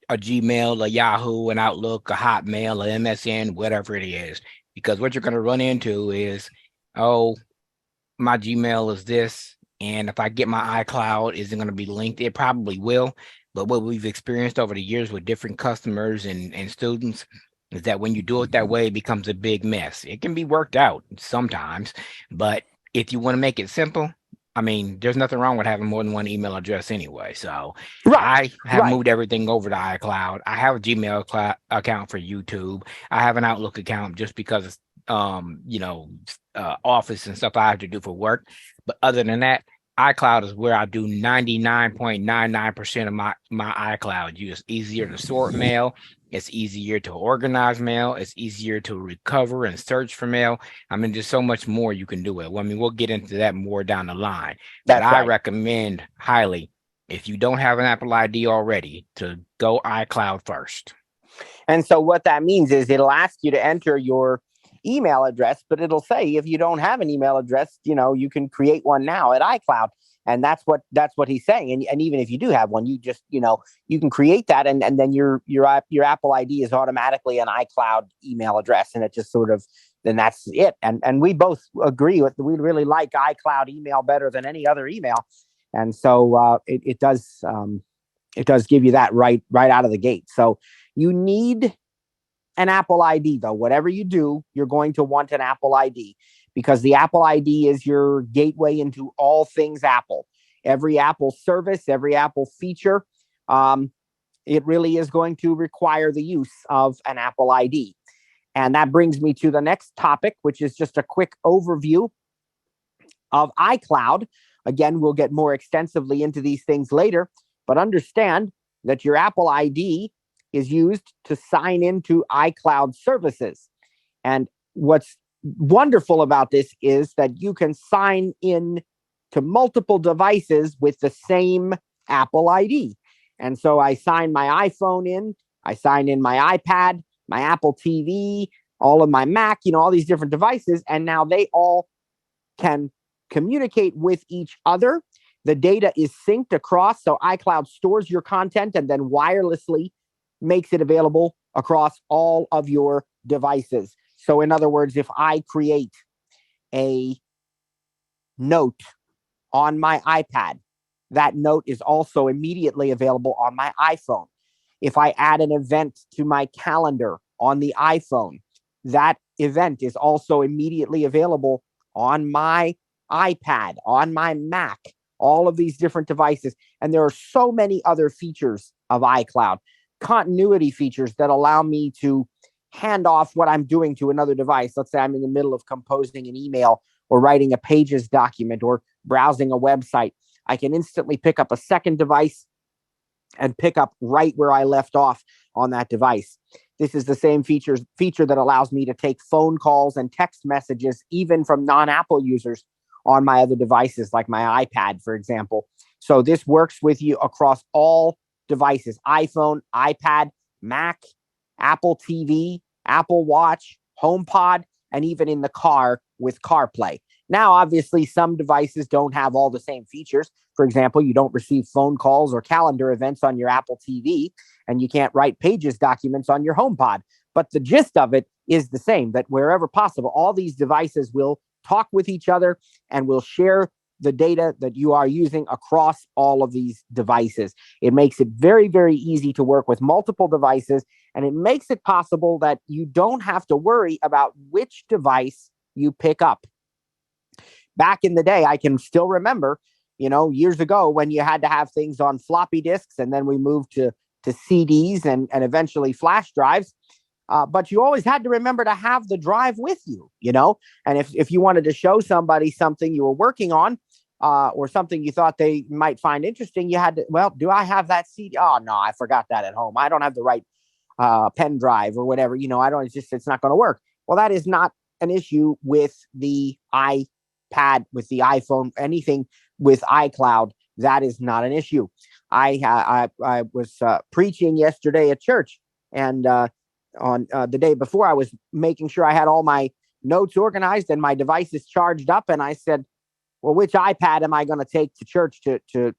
a Gmail, a Yahoo, an Outlook, a Hotmail, a MSN, whatever it is. Because what you're going to run into is, my Gmail is this, and if I get my iCloud, is it going to be linked? It probably will. But what we've experienced over the years with different customers and students is that when you do it that way, it becomes a big mess. It can be worked out sometimes, but if you want to make it simple, I mean, there's nothing wrong with having more than one email address anyway. So Right. I have Right. moved everything over to iCloud. I have a Gmail account for YouTube. I have an Outlook account just because, Office and stuff I have to do for work. But other than that, iCloud is where I do 99.99% of my iCloud use. Easier to sort mail. It's easier to organize mail. It's easier to recover and search for mail. I mean, there's so much more you can do it. Well, I mean, we'll get into that more down the line. But That's I right. recommend highly, if you don't have an Apple ID already, to go iCloud first. And so what that means is it'll ask you to enter your email address, but it'll say if you don't have an email address, you can create one now at iCloud. And that's what he's saying. And even if you do have one, you just, you can create that, and then your Apple ID is automatically an iCloud email address, and it just sort of, then that's it. And we both agree with, we really like iCloud email better than any other email. And so it does give you that right out of the gate. So you need an Apple ID, though. Whatever you do, you're going to want an Apple ID, because the Apple ID is your gateway into all things Apple. Every Apple service, every Apple feature, it really is going to require the use of an Apple ID. And that brings me to the next topic, which is just a quick overview of iCloud. Again, we'll get more extensively into these things later, but understand that your Apple ID is used to sign into iCloud services. And what's wonderful about this is that you can sign in to multiple devices with the same Apple ID. And so I sign my iPhone in, I sign in my iPad, my Apple TV, all of my Mac, all these different devices, and now they all can communicate with each other. The data is synced across, so iCloud stores your content and then wirelessly makes it available across all of your devices. So in other words, if I create a note on my iPad, that note is also immediately available on my iPhone. If I add an event to my calendar on the iPhone, that event is also immediately available on my iPad, on my Mac, all of these different devices. And there are so many other features of iCloud, continuity features that allow me to hand off what I'm doing to another device. Let's say I'm in the middle of composing an email or writing a Pages document or browsing a website. I can instantly pick up a second device and pick up right where I left off on that device. This is the same feature that allows me to take phone calls and text messages, even from non-Apple users, on my other devices, like my iPad, for example. So this works with you across all devices: iPhone, iPad, Mac, Apple TV, Apple Watch, HomePod, and even in the car with CarPlay. Now, obviously, some devices don't have all the same features. For example, you don't receive phone calls or calendar events on your Apple TV, and you can't write Pages documents on your HomePod. But the gist of it is the same, that wherever possible, all these devices will talk with each other and will share the data that you are using across all of these devices. It makes it very, very easy to work with multiple devices, and it makes it possible that you don't have to worry about which device you pick up. Back in the day, I can still remember, years ago, when you had to have things on floppy disks, and then we moved to CDs and eventually flash drives. But you always had to remember to have the drive with you, and if you wanted to show somebody something you were working on, or something you thought they might find interesting, you had to, well, do I have that CD? Oh, no, I forgot that at home. I don't have the right pen drive or whatever, it's not going to work. Well, that is not an issue with the iPad, with the iPhone, anything with iCloud. That is not an issue. I was preaching yesterday at church, and on the day before, I was making sure I had all my notes organized and my devices charged up. And I said, well, which iPad am I going to take to church to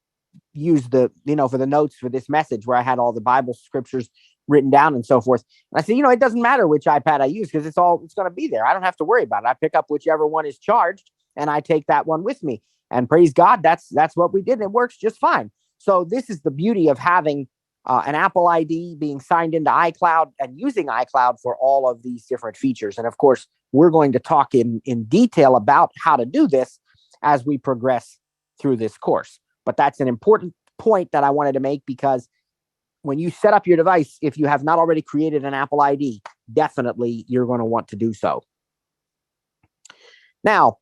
use for the notes for this message, where I had all the Bible scriptures written down and so forth. And I said, it doesn't matter which iPad I use, because it's going to be there. I don't have to worry about it. I pick up whichever one is charged and I take that one with me. And praise God, that's what we did. And it works just fine. So this is the beauty of having an Apple ID, being signed into iCloud and using iCloud for all of these different features. And of course, we're going to talk in detail about how to do this as we progress through this course. But that's an important point that I wanted to make, because when you set up your device, if you have not already created an Apple ID, definitely you're going to want to do so. Now,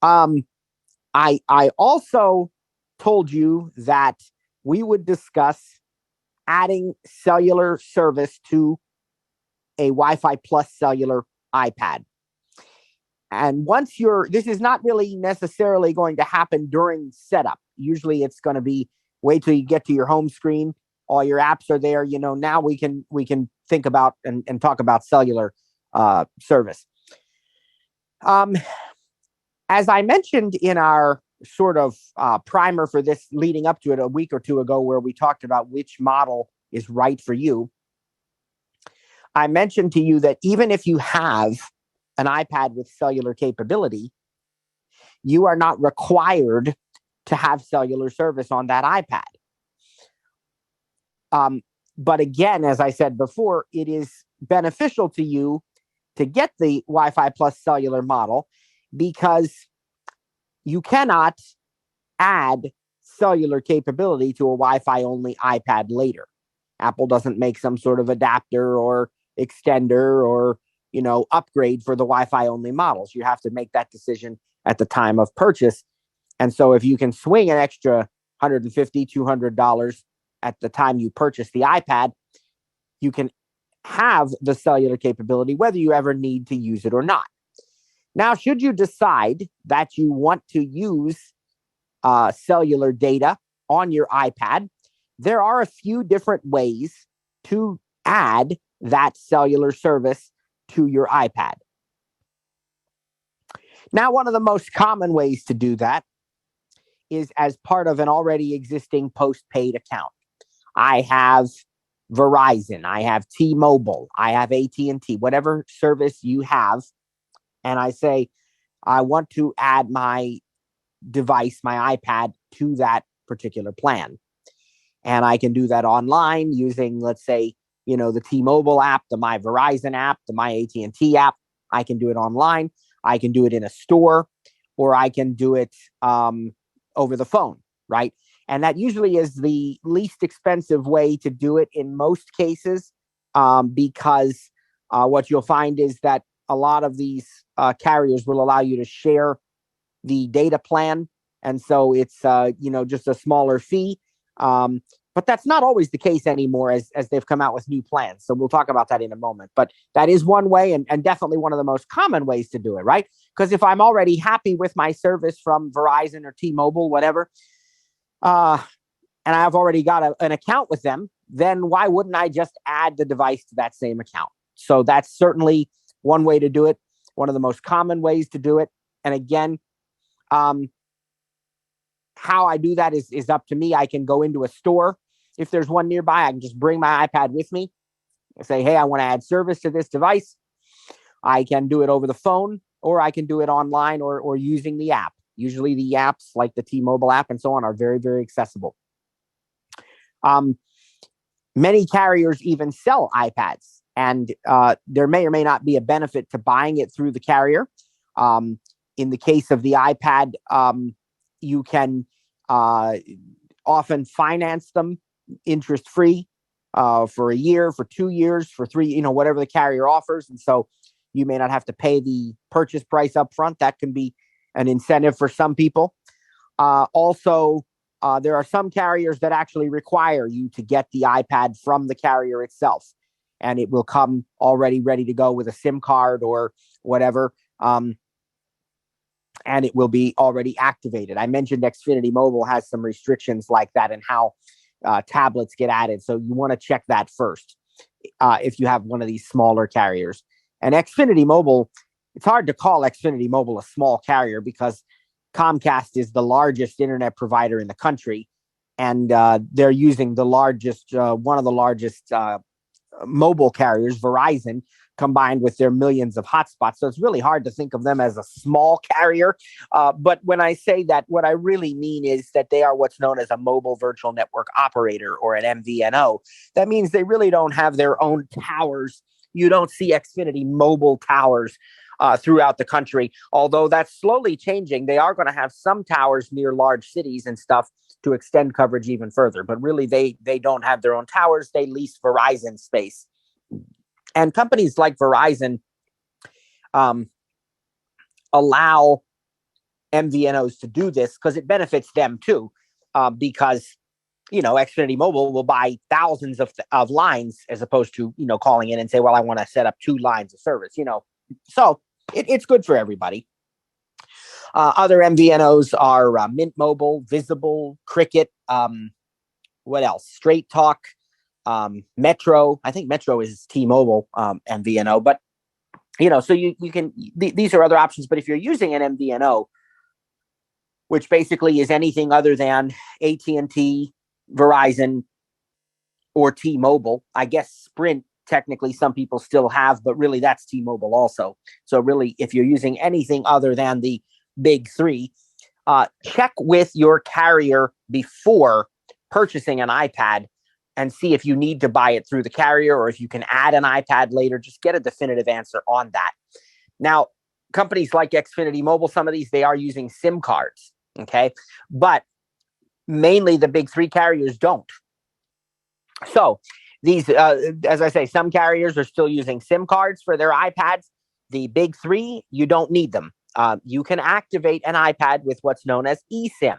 I also told you that we would discuss adding cellular service to a Wi-Fi plus cellular iPad. And once this is not really necessarily going to happen during setup. Usually it's going to be wait till you get to your home screen. All your apps are there. Now we can think about and talk about cellular service. As I mentioned in our sort of primer for this leading up to it a week or two ago, where we talked about which model is right for you, I mentioned to you that even if you have an iPad with cellular capability, you are not required to have cellular service on that iPad. But again, as I said before, it is beneficial to you to get the Wi-Fi plus cellular model, because you cannot add cellular capability to a Wi-Fi only iPad later. Apple doesn't make some sort of adapter or extender or upgrade for the Wi-Fi only models. You have to make that decision at the time of purchase. And so if you can swing an extra $150, $200 at the time you purchase the iPad, you can have the cellular capability whether you ever need to use it or not. Now, should you decide that you want to use cellular data on your iPad, there are a few different ways to add that cellular service to your iPad. Now, one of the most common ways to do that is as part of an already existing postpaid account. I have Verizon, I have T-Mobile, I have AT&T, whatever service you have. And I say, I want to add my device, my iPad, to that particular plan. And I can do that online using, let's say, the T-Mobile app, the My Verizon app, the My AT&T app. I can do it online. I can do it in a store, or I can do it over the phone, right? And that usually is the least expensive way to do it in most cases, because what you'll find is that a lot of these carriers will allow you to share the data plan. And so it's, just a smaller fee. But that's not always the case anymore as they've come out with new plans. So we'll talk about that in a moment. But that is one way, and definitely one of the most common ways to do it, right? Because if I'm already happy with my service from Verizon or T-Mobile, whatever, and I've already got an account with them, then why wouldn't I just add the device to that same account? So that's certainly one way to do it, one of the most common ways to do it. And again, how I do that is up to me. I can go into a store. If there's one nearby, I can just bring my iPad with me and say, hey, I want to add service to this device. I can do it over the phone, or I can do it online or using the app. Usually the apps like the T-Mobile app and so on are very, very accessible. Many carriers even sell iPads, and there may or may not be a benefit to buying it through the carrier. In the case of the iPad, you can often finance them interest-free for a year, for 2 years, for 3, whatever the carrier offers. And so you may not have to pay the purchase price up front. That can be an incentive for some people. Also, there are some carriers that actually require you to get the iPad from the carrier itself, and it will come already ready to go with a SIM card or whatever. And it will be already activated. I mentioned Xfinity Mobile has some restrictions like that and how tablets get added. So you want to check that first if you have one of these smaller carriers. And Xfinity Mobile, it's hard to call Xfinity Mobile a small carrier because Comcast is the largest internet provider in the country. And they're using the largest, one of the largest mobile carriers, Verizon, combined with their millions of hotspots. So it's really hard to think of them as a small carrier. But when I say that, what I really mean is that they are what's known as a mobile virtual network operator, or an MVNO. That means they really don't have their own towers. You don't see Xfinity Mobile towers throughout the country. Although that's slowly changing, they are going to have some towers near large cities and stuff to extend coverage even further. But really, they don't have their own towers. They lease Verizon space. And companies like Verizon allow MVNOs to do this because it benefits them too. Because Xfinity Mobile will buy thousands of lines as opposed to calling in and say, well, I want to set up 2 lines of service. So it's good for everybody. Other MVNOs are Mint Mobile, Visible, Cricket. What else? Straight Talk, Metro. I think Metro is T-Mobile MVNO, but so you can. These are other options. But if you're using an MVNO, which basically is anything other than AT&T, Verizon, or T-Mobile, I guess Sprint technically some people still have, but really that's T-Mobile also. So really, if you're using anything other than the big 3, check with your carrier before purchasing an iPad and see if you need to buy it through the carrier or if you can add an iPad later. Just get a definitive answer on that. Now, companies like Xfinity Mobile, some of these, they are using SIM cards, okay? But mainly the big 3 carriers don't. So these, as I say, some carriers are still using SIM cards for their iPads. The big 3, you don't need them. You can activate an iPad with what's known as eSIM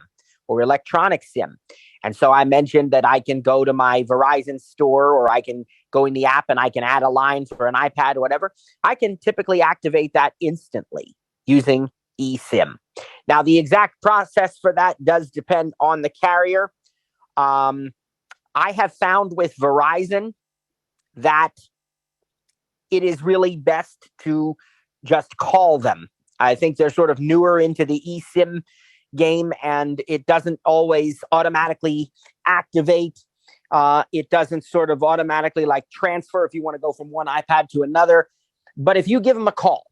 or electronic SIM. And so I mentioned that I can go to my Verizon store or I can go in the app and I can add a line for an iPad or whatever. I can typically activate that instantly using eSIM. Now, the exact process for that does depend on the carrier. I have found with Verizon that it is really best to just call them. I think they're sort of newer into the eSIM game, and it doesn't always automatically activate. It doesn't sort of automatically like transfer if you want to go from one iPad to another. But if you give them a call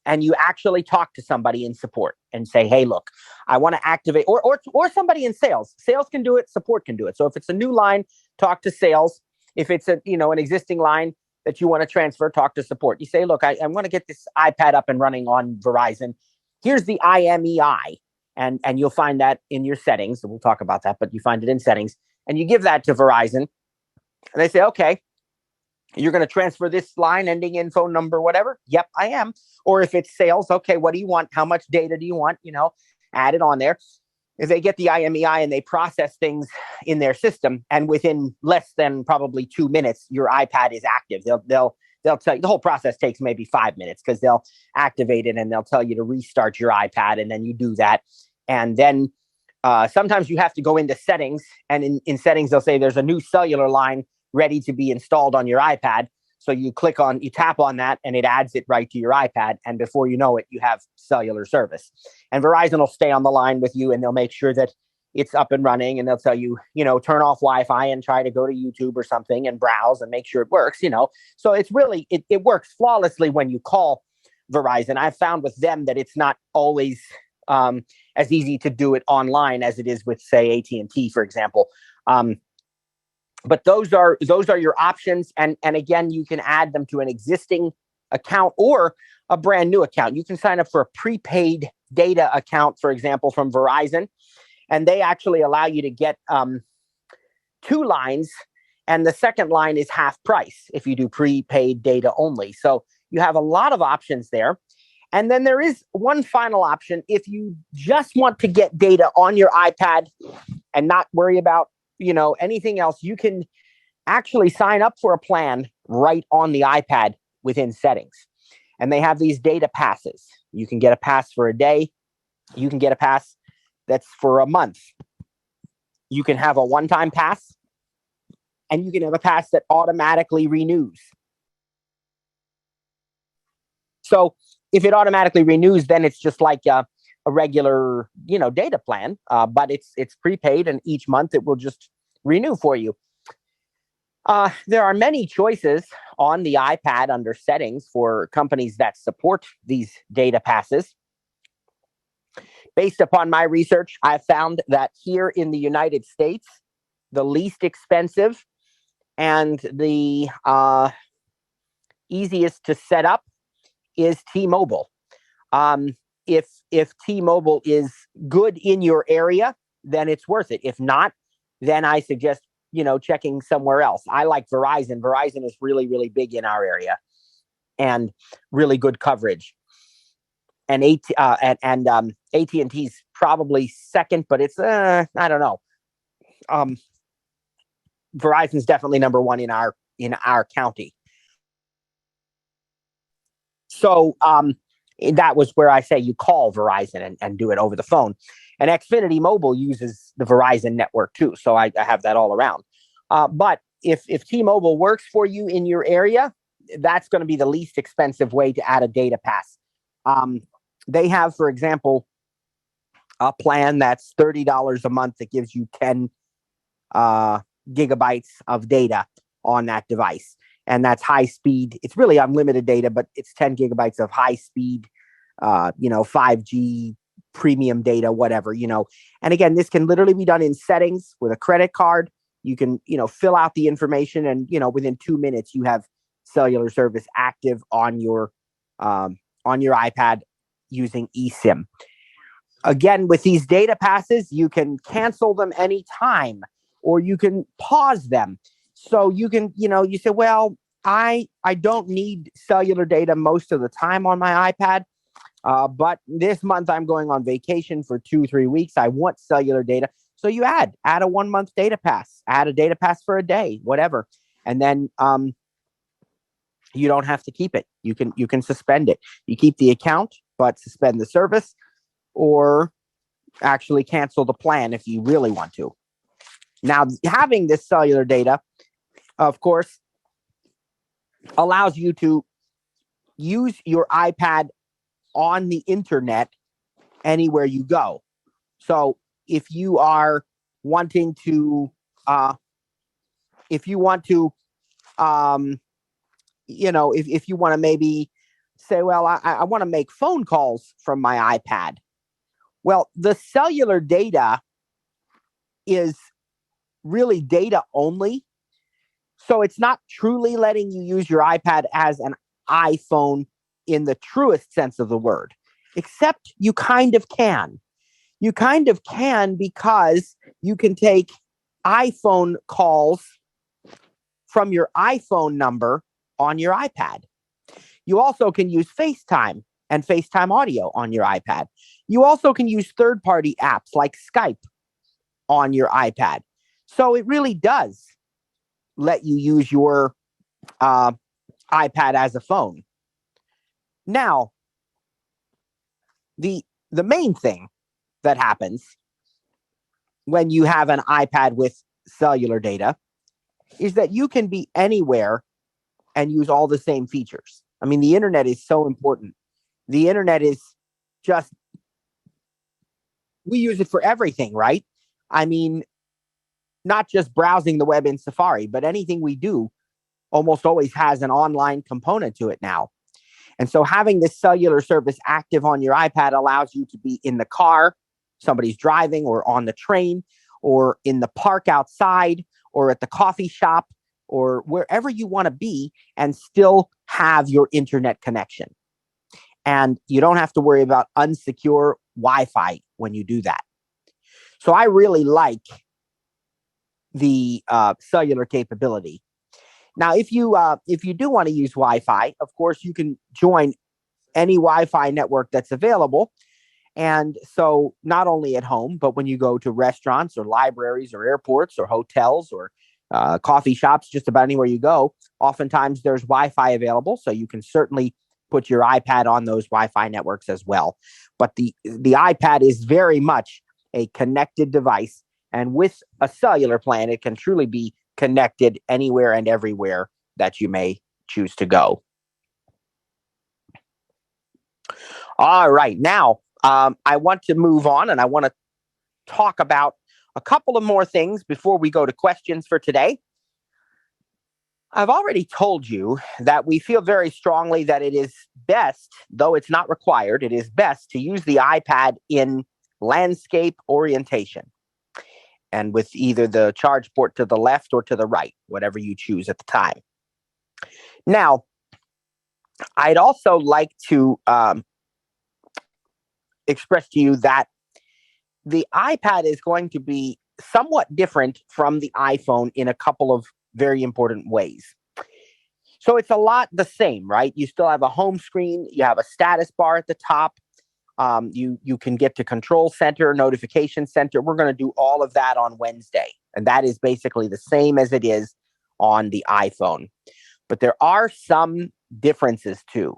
and you actually talk to somebody in support and say, hey, look, I want to activate, or somebody in sales. Sales can do it, support can do it. So if it's a new line, talk to sales. If it's an existing line that you want to transfer, talk to support. You say, look, I want to get this iPad up and running on Verizon. Here's the IMEI. And you'll find that in your settings. We'll talk about that, but you find it in settings. And you give that to Verizon. And they say, okay, you're going to transfer this line ending in phone number, whatever. Yep, I am. Or if it's sales, okay, what do you want? How much data do you want? Add it on there. If they get the IMEI and they process things in their system, and within less than probably 2 minutes, your iPad is active. They'll tell you the whole process takes maybe 5 minutes because they'll activate it and they'll tell you to restart your iPad, and then you do that. And then sometimes you have to go into settings, and in settings, they'll say there's a new cellular line ready to be installed on your iPad. So you tap on that and it adds it right to your iPad. And before you know it, you have cellular service. And Verizon will stay on the line with you and they'll make sure that it's up and running, and they'll tell you, turn off Wi-Fi and try to go to YouTube or something and browse and make sure it works, So it's really, it works flawlessly when you call Verizon. I've found with them that it's not always as easy to do it online as it is with, say, AT&T, for example. But those are your options. And again, you can add them to an existing account or a brand new account. You can sign up for a prepaid data account, for example, from Verizon. And they actually allow you to get 2 lines. And the second line is half price if you do prepaid data only. So you have a lot of options there. And then there is one final option. If you just want to get data on your iPad and not worry about anything else, you can actually sign up for a plan right on the iPad within settings. And they have these data passes. You can get a pass for a day. You can get a pass that's for a month. You can have a one-time pass, and you can have a pass that automatically renews. So if it automatically renews, then it's just like a regular, data plan, but it's prepaid, and each month it will just renew for you. There are many choices on the iPad under settings for companies that support these data passes. Based upon my research, I've found that here in the United States, the least expensive and the easiest to set up is T-Mobile. If T-Mobile is good in your area, then it's worth it. If not, then I suggest, checking somewhere else. I like Verizon. Verizon is really, really big in our area and really good coverage. And AT&T's probably second, but it's I don't know. Verizon's definitely number one in our county. So that was where I say you call Verizon and do it over the phone. And Xfinity Mobile uses the Verizon network too, so I have that all around. But if T-Mobile works for you in your area, that's going to be the least expensive way to add a data pass. They have, for example, a plan that's $30 a month that gives you 10 gigabytes of data on that device. And that's high speed. It's really unlimited data, but it's 10 gigabytes of high speed, 5G premium data, whatever, And again, this can literally be done in settings with a credit card. You can, fill out the information and, within 2 minutes, you have cellular service active on your iPad using eSIM. Again, with these data passes, you can cancel them anytime or you can pause them. So you can, you say, well, I don't need cellular data most of the time on my iPad, but this month I'm going on vacation for 2-3 weeks. I want cellular data. So you add a 1 month data pass, add a data pass for a day, whatever. And then you don't have to keep it. You can suspend it. You keep the account, but suspend the service or actually cancel the plan if you really want to. Now, having this cellular data, of course, allows you to use your iPad on the internet anywhere you go. So if you are wanting to, if you want to maybe say, well, I want to make phone calls from my iPad. Well, the cellular data is really data only. So it's not truly letting you use your iPad as an iPhone in the truest sense of the word, except you kind of can. You kind of can because you can take iPhone calls from your iPhone number on your iPad. You also can use FaceTime and FaceTime audio on your iPad. You also can use third-party apps like Skype on your iPad. So it really does let you use your iPad as a phone. Now, the main thing that happens when you have an iPad with cellular data is that you can be anywhere and use all the same features. I mean, the internet is so important. The internet is just, we use it for everything, right? I mean, not just browsing the web in Safari, but anything we do almost always has an online component to it now. And so having this cellular service active on your iPad allows you to be in the car, somebody's driving, or on the train, or in the park outside, or at the coffee shop, or wherever you want to be and still have your internet connection. And you don't have to worry about unsecure Wi-Fi when you do that. So I really like the cellular capability. Now, if you do want to use Wi-Fi, of course, you can join any Wi-Fi network that's available. And so not only at home, but when you go to restaurants or libraries or airports or hotels or coffee shops, just about anywhere you go, oftentimes there's Wi-Fi available. So you can certainly put your iPad on those Wi-Fi networks as well. But the iPad is very much a connected device. And with a cellular plan, it can truly be connected anywhere and everywhere that you may choose to go. All right. Now, I want to move on and I want to talk about a couple of more things before we go to questions for today. I've already told you that we feel very strongly that it is best, though it's not required, it is best to use the iPad in landscape orientation and with either the charge port to the left or to the right, whatever you choose at the time. Now, I'd also like to express to you that the iPad is going to be somewhat different from the iPhone in a couple of very important ways. So it's a lot the same, right? You still have a home screen. You have a status bar at the top. You can get to Control Center, Notification Center. We're going to do all of that on Wednesday. And that is basically the same as it is on the iPhone. But there are some differences too.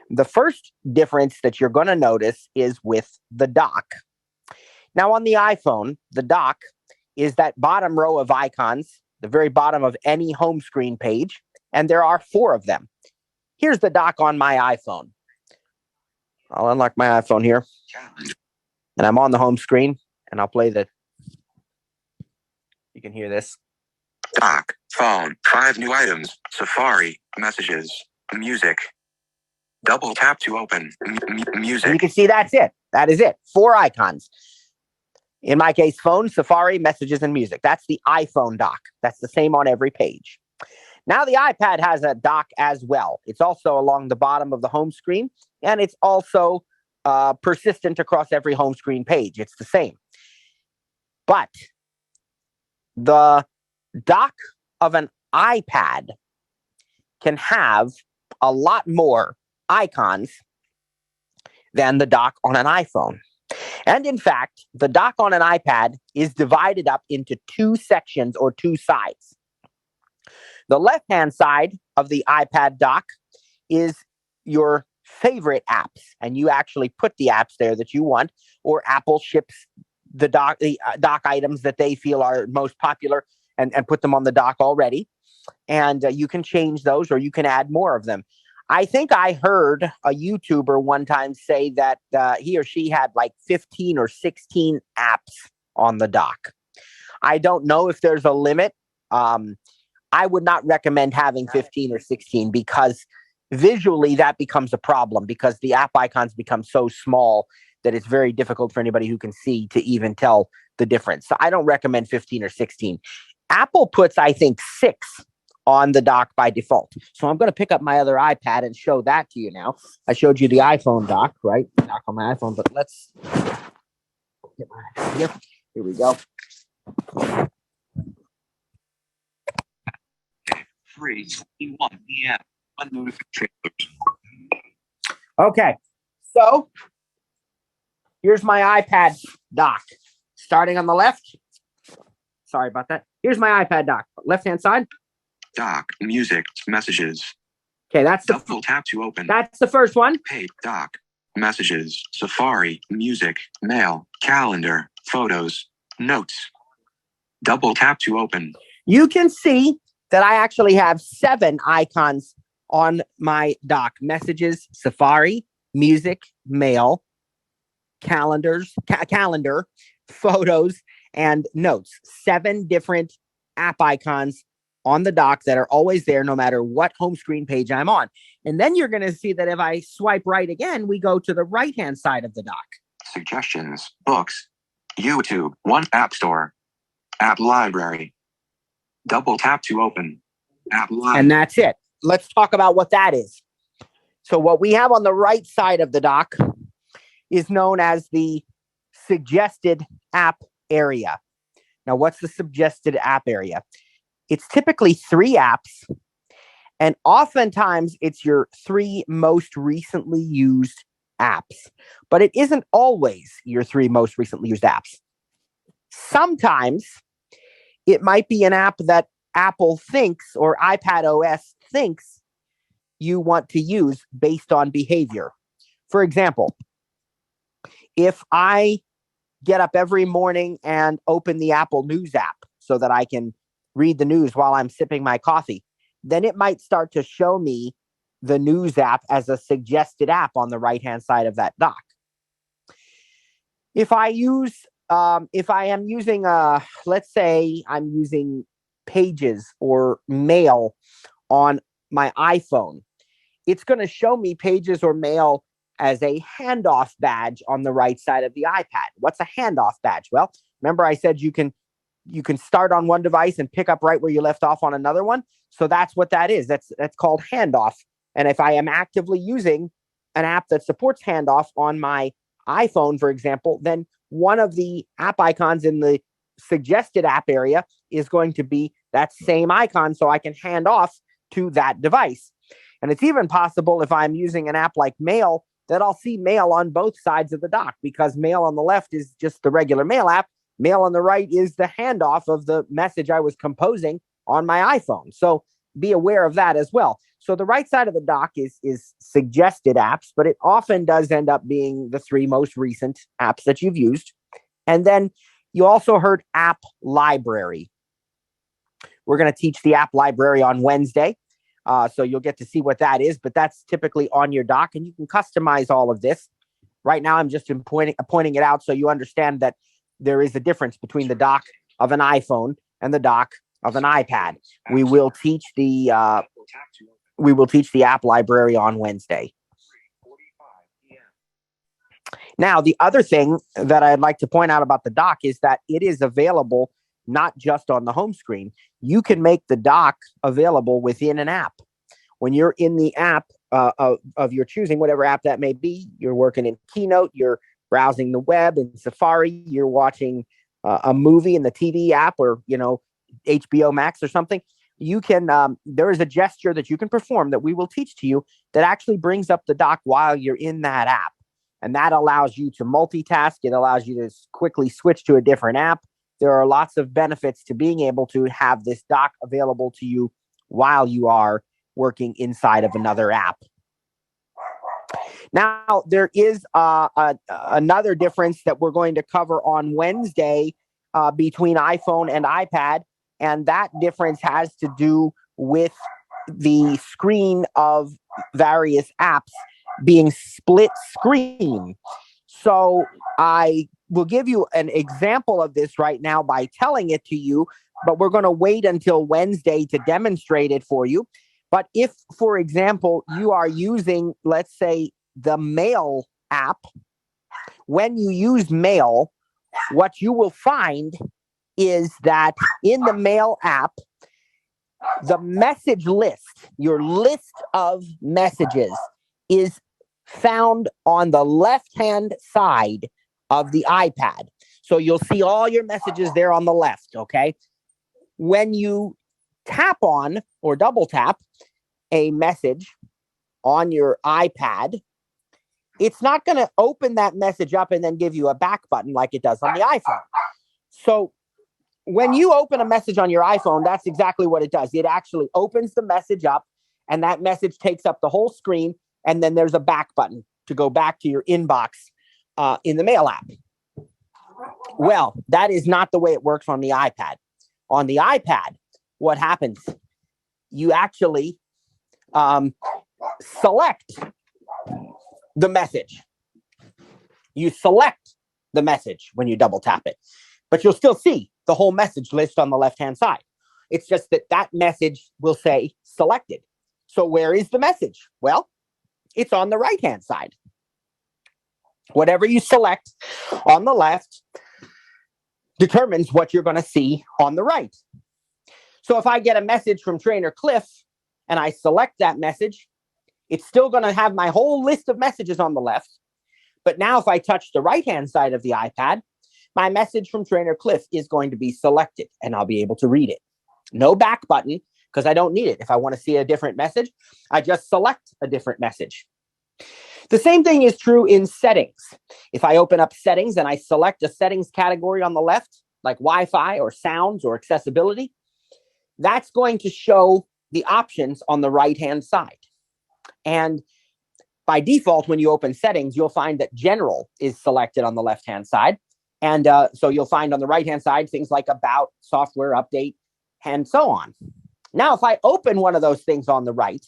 The first difference that you're going to notice is with the dock. Now on the iPhone, the dock is that bottom row of icons, the very bottom of any home screen page, and there are 4 of them. Here's the dock on my iPhone. I'll unlock my iPhone here, and I'm on the home screen, and I'll play the, you can hear this. Dock, phone, 5 new items, Safari, messages, music. Double tap to open, music. And you can see that's it. That is it. 4 icons. In my case, phone, Safari, messages, and music. That's the iPhone dock. That's the same on every page. Now the iPad has a dock as well. It's also along the bottom of the home screen, and it's also persistent across every home screen page. It's the same. But the dock of an iPad can have a lot more icons than the dock on an iPhone. And in fact, the dock on an iPad is divided up into 2 sections or 2 sides. The left-hand side of the iPad dock is your favorite apps, and you actually put the apps there that you want, or Apple ships the dock items that they feel are most popular and put them on the dock already. And you can change those, or you can add more of them. I think I heard a YouTuber one time say that he or she had like 15 or 16 apps on the dock. I don't know if there's a limit. I would not recommend having 15 or 16 because visually that becomes a problem, because the app icons become so small that it's very difficult for anybody who can see to even tell the difference. So I don't recommend 15 or 16. Apple puts, I think, 6 on the dock by default. So I'm going to pick up my other iPad and show that to you now. I showed you the iPhone dock, right? Dock on my iPhone, but let's get my here. Here we go. 3:21 p.m. Notifications. Okay, so here's my iPad dock. Starting on the left. Sorry about that. Here's my iPad dock. Left-hand side. Dock, music, messages. Okay, that's the Double tap to open. That's the first one. Page, dock, messages, Safari, music, mail, calendar, photos, notes. Double tap to open. You can see that I actually have 7 icons on my dock. Messages, Safari, music, mail, calendar, photos, and notes. 7 different app icons on the dock that are always there no matter what home screen page I'm on. And then you're going to see that if I swipe right again, we go to the right-hand side of the dock. Suggestions, books, YouTube, One App Store, App Library. Double tap to open. App Library. And that's it. Let's talk about what that is. So what we have on the right side of the dock is known as the suggested app area. Now, what's the suggested app area? It's typically 3 apps, and oftentimes it's your 3 most recently used apps. But it isn't always your 3 most recently used apps. Sometimes it might be an app that Apple thinks or iPad OS thinks you want to use based on behavior. For example, if I get up every morning and open the Apple News app so that I can read the news while I'm sipping my coffee, then it might start to show me the news app as a suggested app on the right-hand side of that dock. If I am using, let's say I'm using Pages or Mail on my iPhone, it's going to show me Pages or Mail as a handoff badge on the right side of the iPad. What's a handoff badge? Well, remember I said you can start on one device and pick up right where you left off on another one. So that's what that is. That's called handoff. And if I am actively using an app that supports handoff on my iPhone, for example, then one of the app icons in the suggested app area is going to be that same icon, so I can hand off to that device. And it's even possible if I'm using an app like Mail that I'll see Mail on both sides of the dock, because Mail on the left is just the regular Mail app. Mail on the right is the handoff of the message I was composing on my iPhone. So be aware of that as well. So the right side of the dock is suggested apps, but it often does end up being the 3 most recent apps that you've used. And then you also heard app library. We're going to teach the app library on Wednesday. So you'll get to see what that is, but that's typically on your dock, and you can customize all of this. Right now, I'm just pointing it out so you understand that there is a difference between the dock of an iPhone and the dock of an iPad. We will teach the app library on Wednesday. Now, the other thing that I'd like to point out about the dock is that it is available not just on the home screen. You can make the dock available within an app. When you're in the app of your choosing, whatever app that may be, you're working in Keynote, you're browsing the web in Safari, you're watching a movie in the TV app, or, HBO Max or something, you can, there is a gesture that you can perform that we will teach to you that actually brings up the dock while you're in that app. And that allows you to multitask. It allows you to quickly switch to a different app. There are lots of benefits to being able to have this dock available to you while you are working inside of another app. Now, there is another difference that we're going to cover on Wednesday between iPhone and iPad, and that difference has to do with the screen of various apps being split screen. So I will give you an example of this right now by telling it to you, but we're going to wait until Wednesday to demonstrate it for you. But if, for example, you are using, let's say, the Mail app, when you use Mail, what you will find is that in the Mail app, the message list, your list of messages, is found on the left-hand side of the iPad. So you'll see all your messages there on the left, okay? When you tap on or double tap a message on your iPad, it's not going to open that message up and then give you a back button like it does on the iPhone. So when you open a message on your iPhone, that's exactly what it does. It actually opens the message up, and that message takes up the whole screen, and then there's a back button to go back to your inbox in the Mail app. Well, that is not the way it works on the iPad. On the iPad, what happens? You actually select the message. You select the message when you double tap it, but you'll still see the whole message list on the left-hand side. It's just that that message will say selected. So where is the message? Well, it's on the right-hand side. Whatever you select on the left determines what you're going to see on the right. So if I get a message from Trainer Cliff and I select that message, it's still going to have my whole list of messages on the left. But now if I touch the right-hand side of the iPad, my message from Trainer Cliff is going to be selected, and I'll be able to read it. No back button, because I don't need it. If I want to see a different message, I just select a different message. The same thing is true in settings. If I open up settings and I select a settings category on the left, like Wi-Fi or sounds or accessibility, that's going to show the options on the right-hand side. And by default, when you open settings, you'll find that general is selected on the left-hand side. And so you'll find on the right-hand side things like about, software update, and so on. Now, if I open one of those things on the right,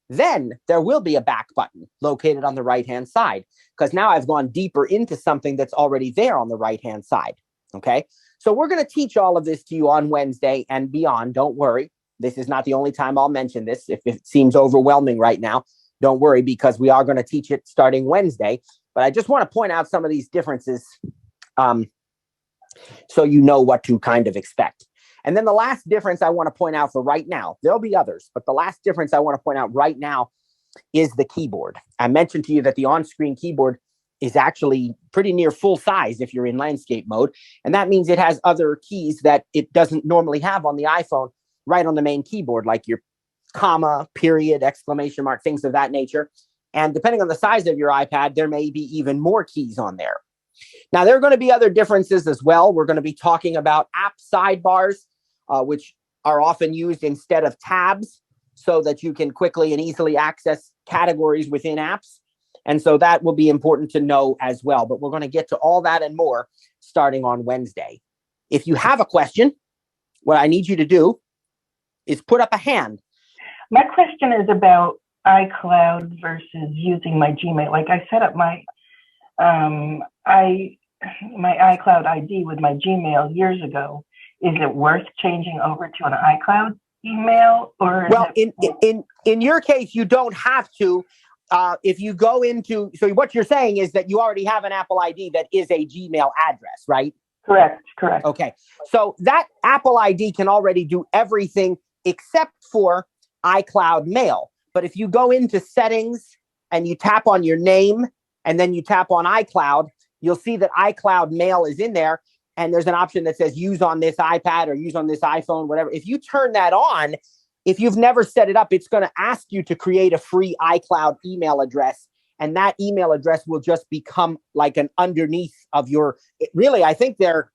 then there will be a back button located on the right-hand side, because now I've gone deeper into something that's already there on the right-hand side. Okay, so we're going to teach all of this to you on Wednesday and beyond. Don't worry. This is not the only time I'll mention this. If it seems overwhelming right now, don't worry, because we are going to teach it starting Wednesday. But I just want to point out some of these differences so you know what to kind of expect. And then the last difference I want to point out for right now, there'll be others, but the last difference I want to point out right now is the keyboard. I mentioned to you that the on-screen keyboard is actually pretty near full size if you're in landscape mode. And that means it has other keys that it doesn't normally have on the iPhone right on the main keyboard, like your comma, period, exclamation mark, things of that nature. And depending on the size of your iPad, there may be even more keys on there. Now, there are going to be other differences as well. We're going to be talking about app sidebars, which are often used instead of tabs so that you can quickly and easily access categories within apps. And so that will be important to know as well. But we're going to get to all that and more starting on Wednesday. If you have a question, what I need you to do is put up a hand. My question is about iCloud versus using my Gmail. Like I set up my iCloud ID with my Gmail years ago. Is it worth changing over to an iCloud email? Or well, in your case, you don't have to. If you go into, so what you're saying is that you already have an Apple ID that is a Gmail address, right? Correct. Okay. So that Apple ID can already do everything except for iCloud Mail. But if you go into settings and you tap on your name and then you tap on iCloud, you'll see that iCloud Mail is in there. And there's an option that says use on this iPad or use on this iPhone, whatever. If you turn that on, if you've never set it up, it's going to ask you to create a free iCloud email address. And that email address will just become like an underneath of your, really, I think they're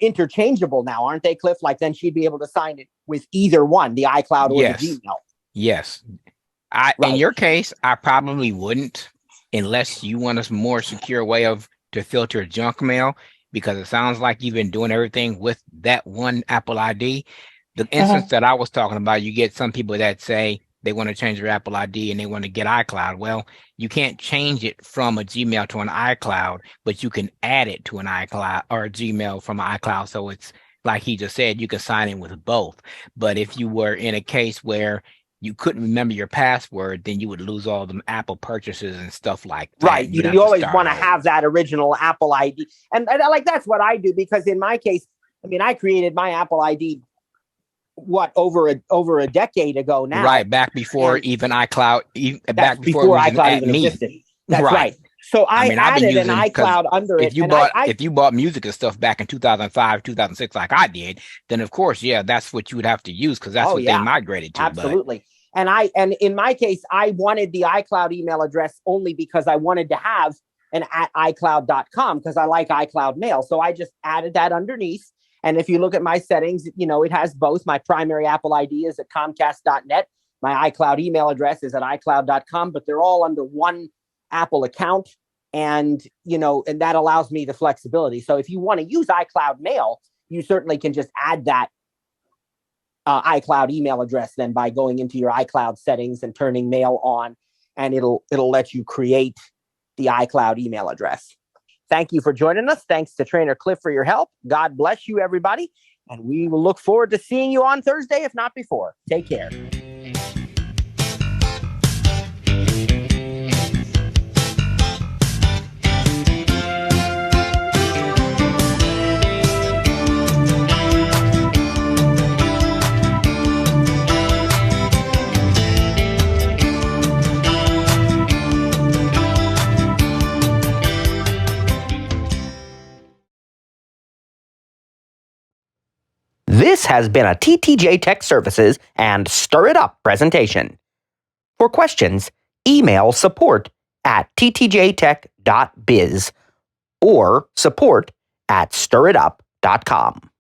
interchangeable now, aren't they, Cliff? Like then she'd be able to sign it with either one, the iCloud or the Gmail. Yes. Right. In your case, I probably wouldn't, unless you want a more secure way to filter junk mail, because it sounds like you've been doing everything with that one Apple ID. The instance that I was talking about, you get some people that say they want to change their Apple ID and they want to get iCloud. Well, you can't change it from a Gmail to an iCloud, but you can add it to an iCloud or a Gmail from an iCloud. So it's like he just said, you can sign in with both. But if you were in a case where you couldn't remember your password, then you would lose all them Apple purchases and stuff like that. Right. You always want to have that original Apple ID. And like, that's what I do, because in my case, I mean, I created my Apple ID, over a decade ago now. Right. Back before even iCloud, back before iCloud even existed. That's right. So I added an iCloud under it. If you bought music and stuff back in 2005, 2006, like I did, then of course, yeah, that's what you would have to use, because that's what they migrated to. Absolutely. And in my case, I wanted the iCloud email address only because I wanted to have an at iCloud.com, because I like iCloud Mail. So I just added that underneath. And if you look at my settings, it has both. My primary Apple ID is at Comcast.net. My iCloud email address is at iCloud.com, but they're all under one Apple account. And, and that allows me the flexibility. So if you want to use iCloud Mail, you certainly can just add that iCloud email address then by going into your iCloud settings and turning Mail on, and it'll let you create the iCloud email address. Thank you for joining us. Thanks to Trainer Cliff for your help. God bless you, everybody. And we will look forward to seeing you on Thursday, if not before. Take care. This has been a TTJ Tech Services and Stir It Up presentation. For questions, email support@ttjtech.biz or support@stiritup.com.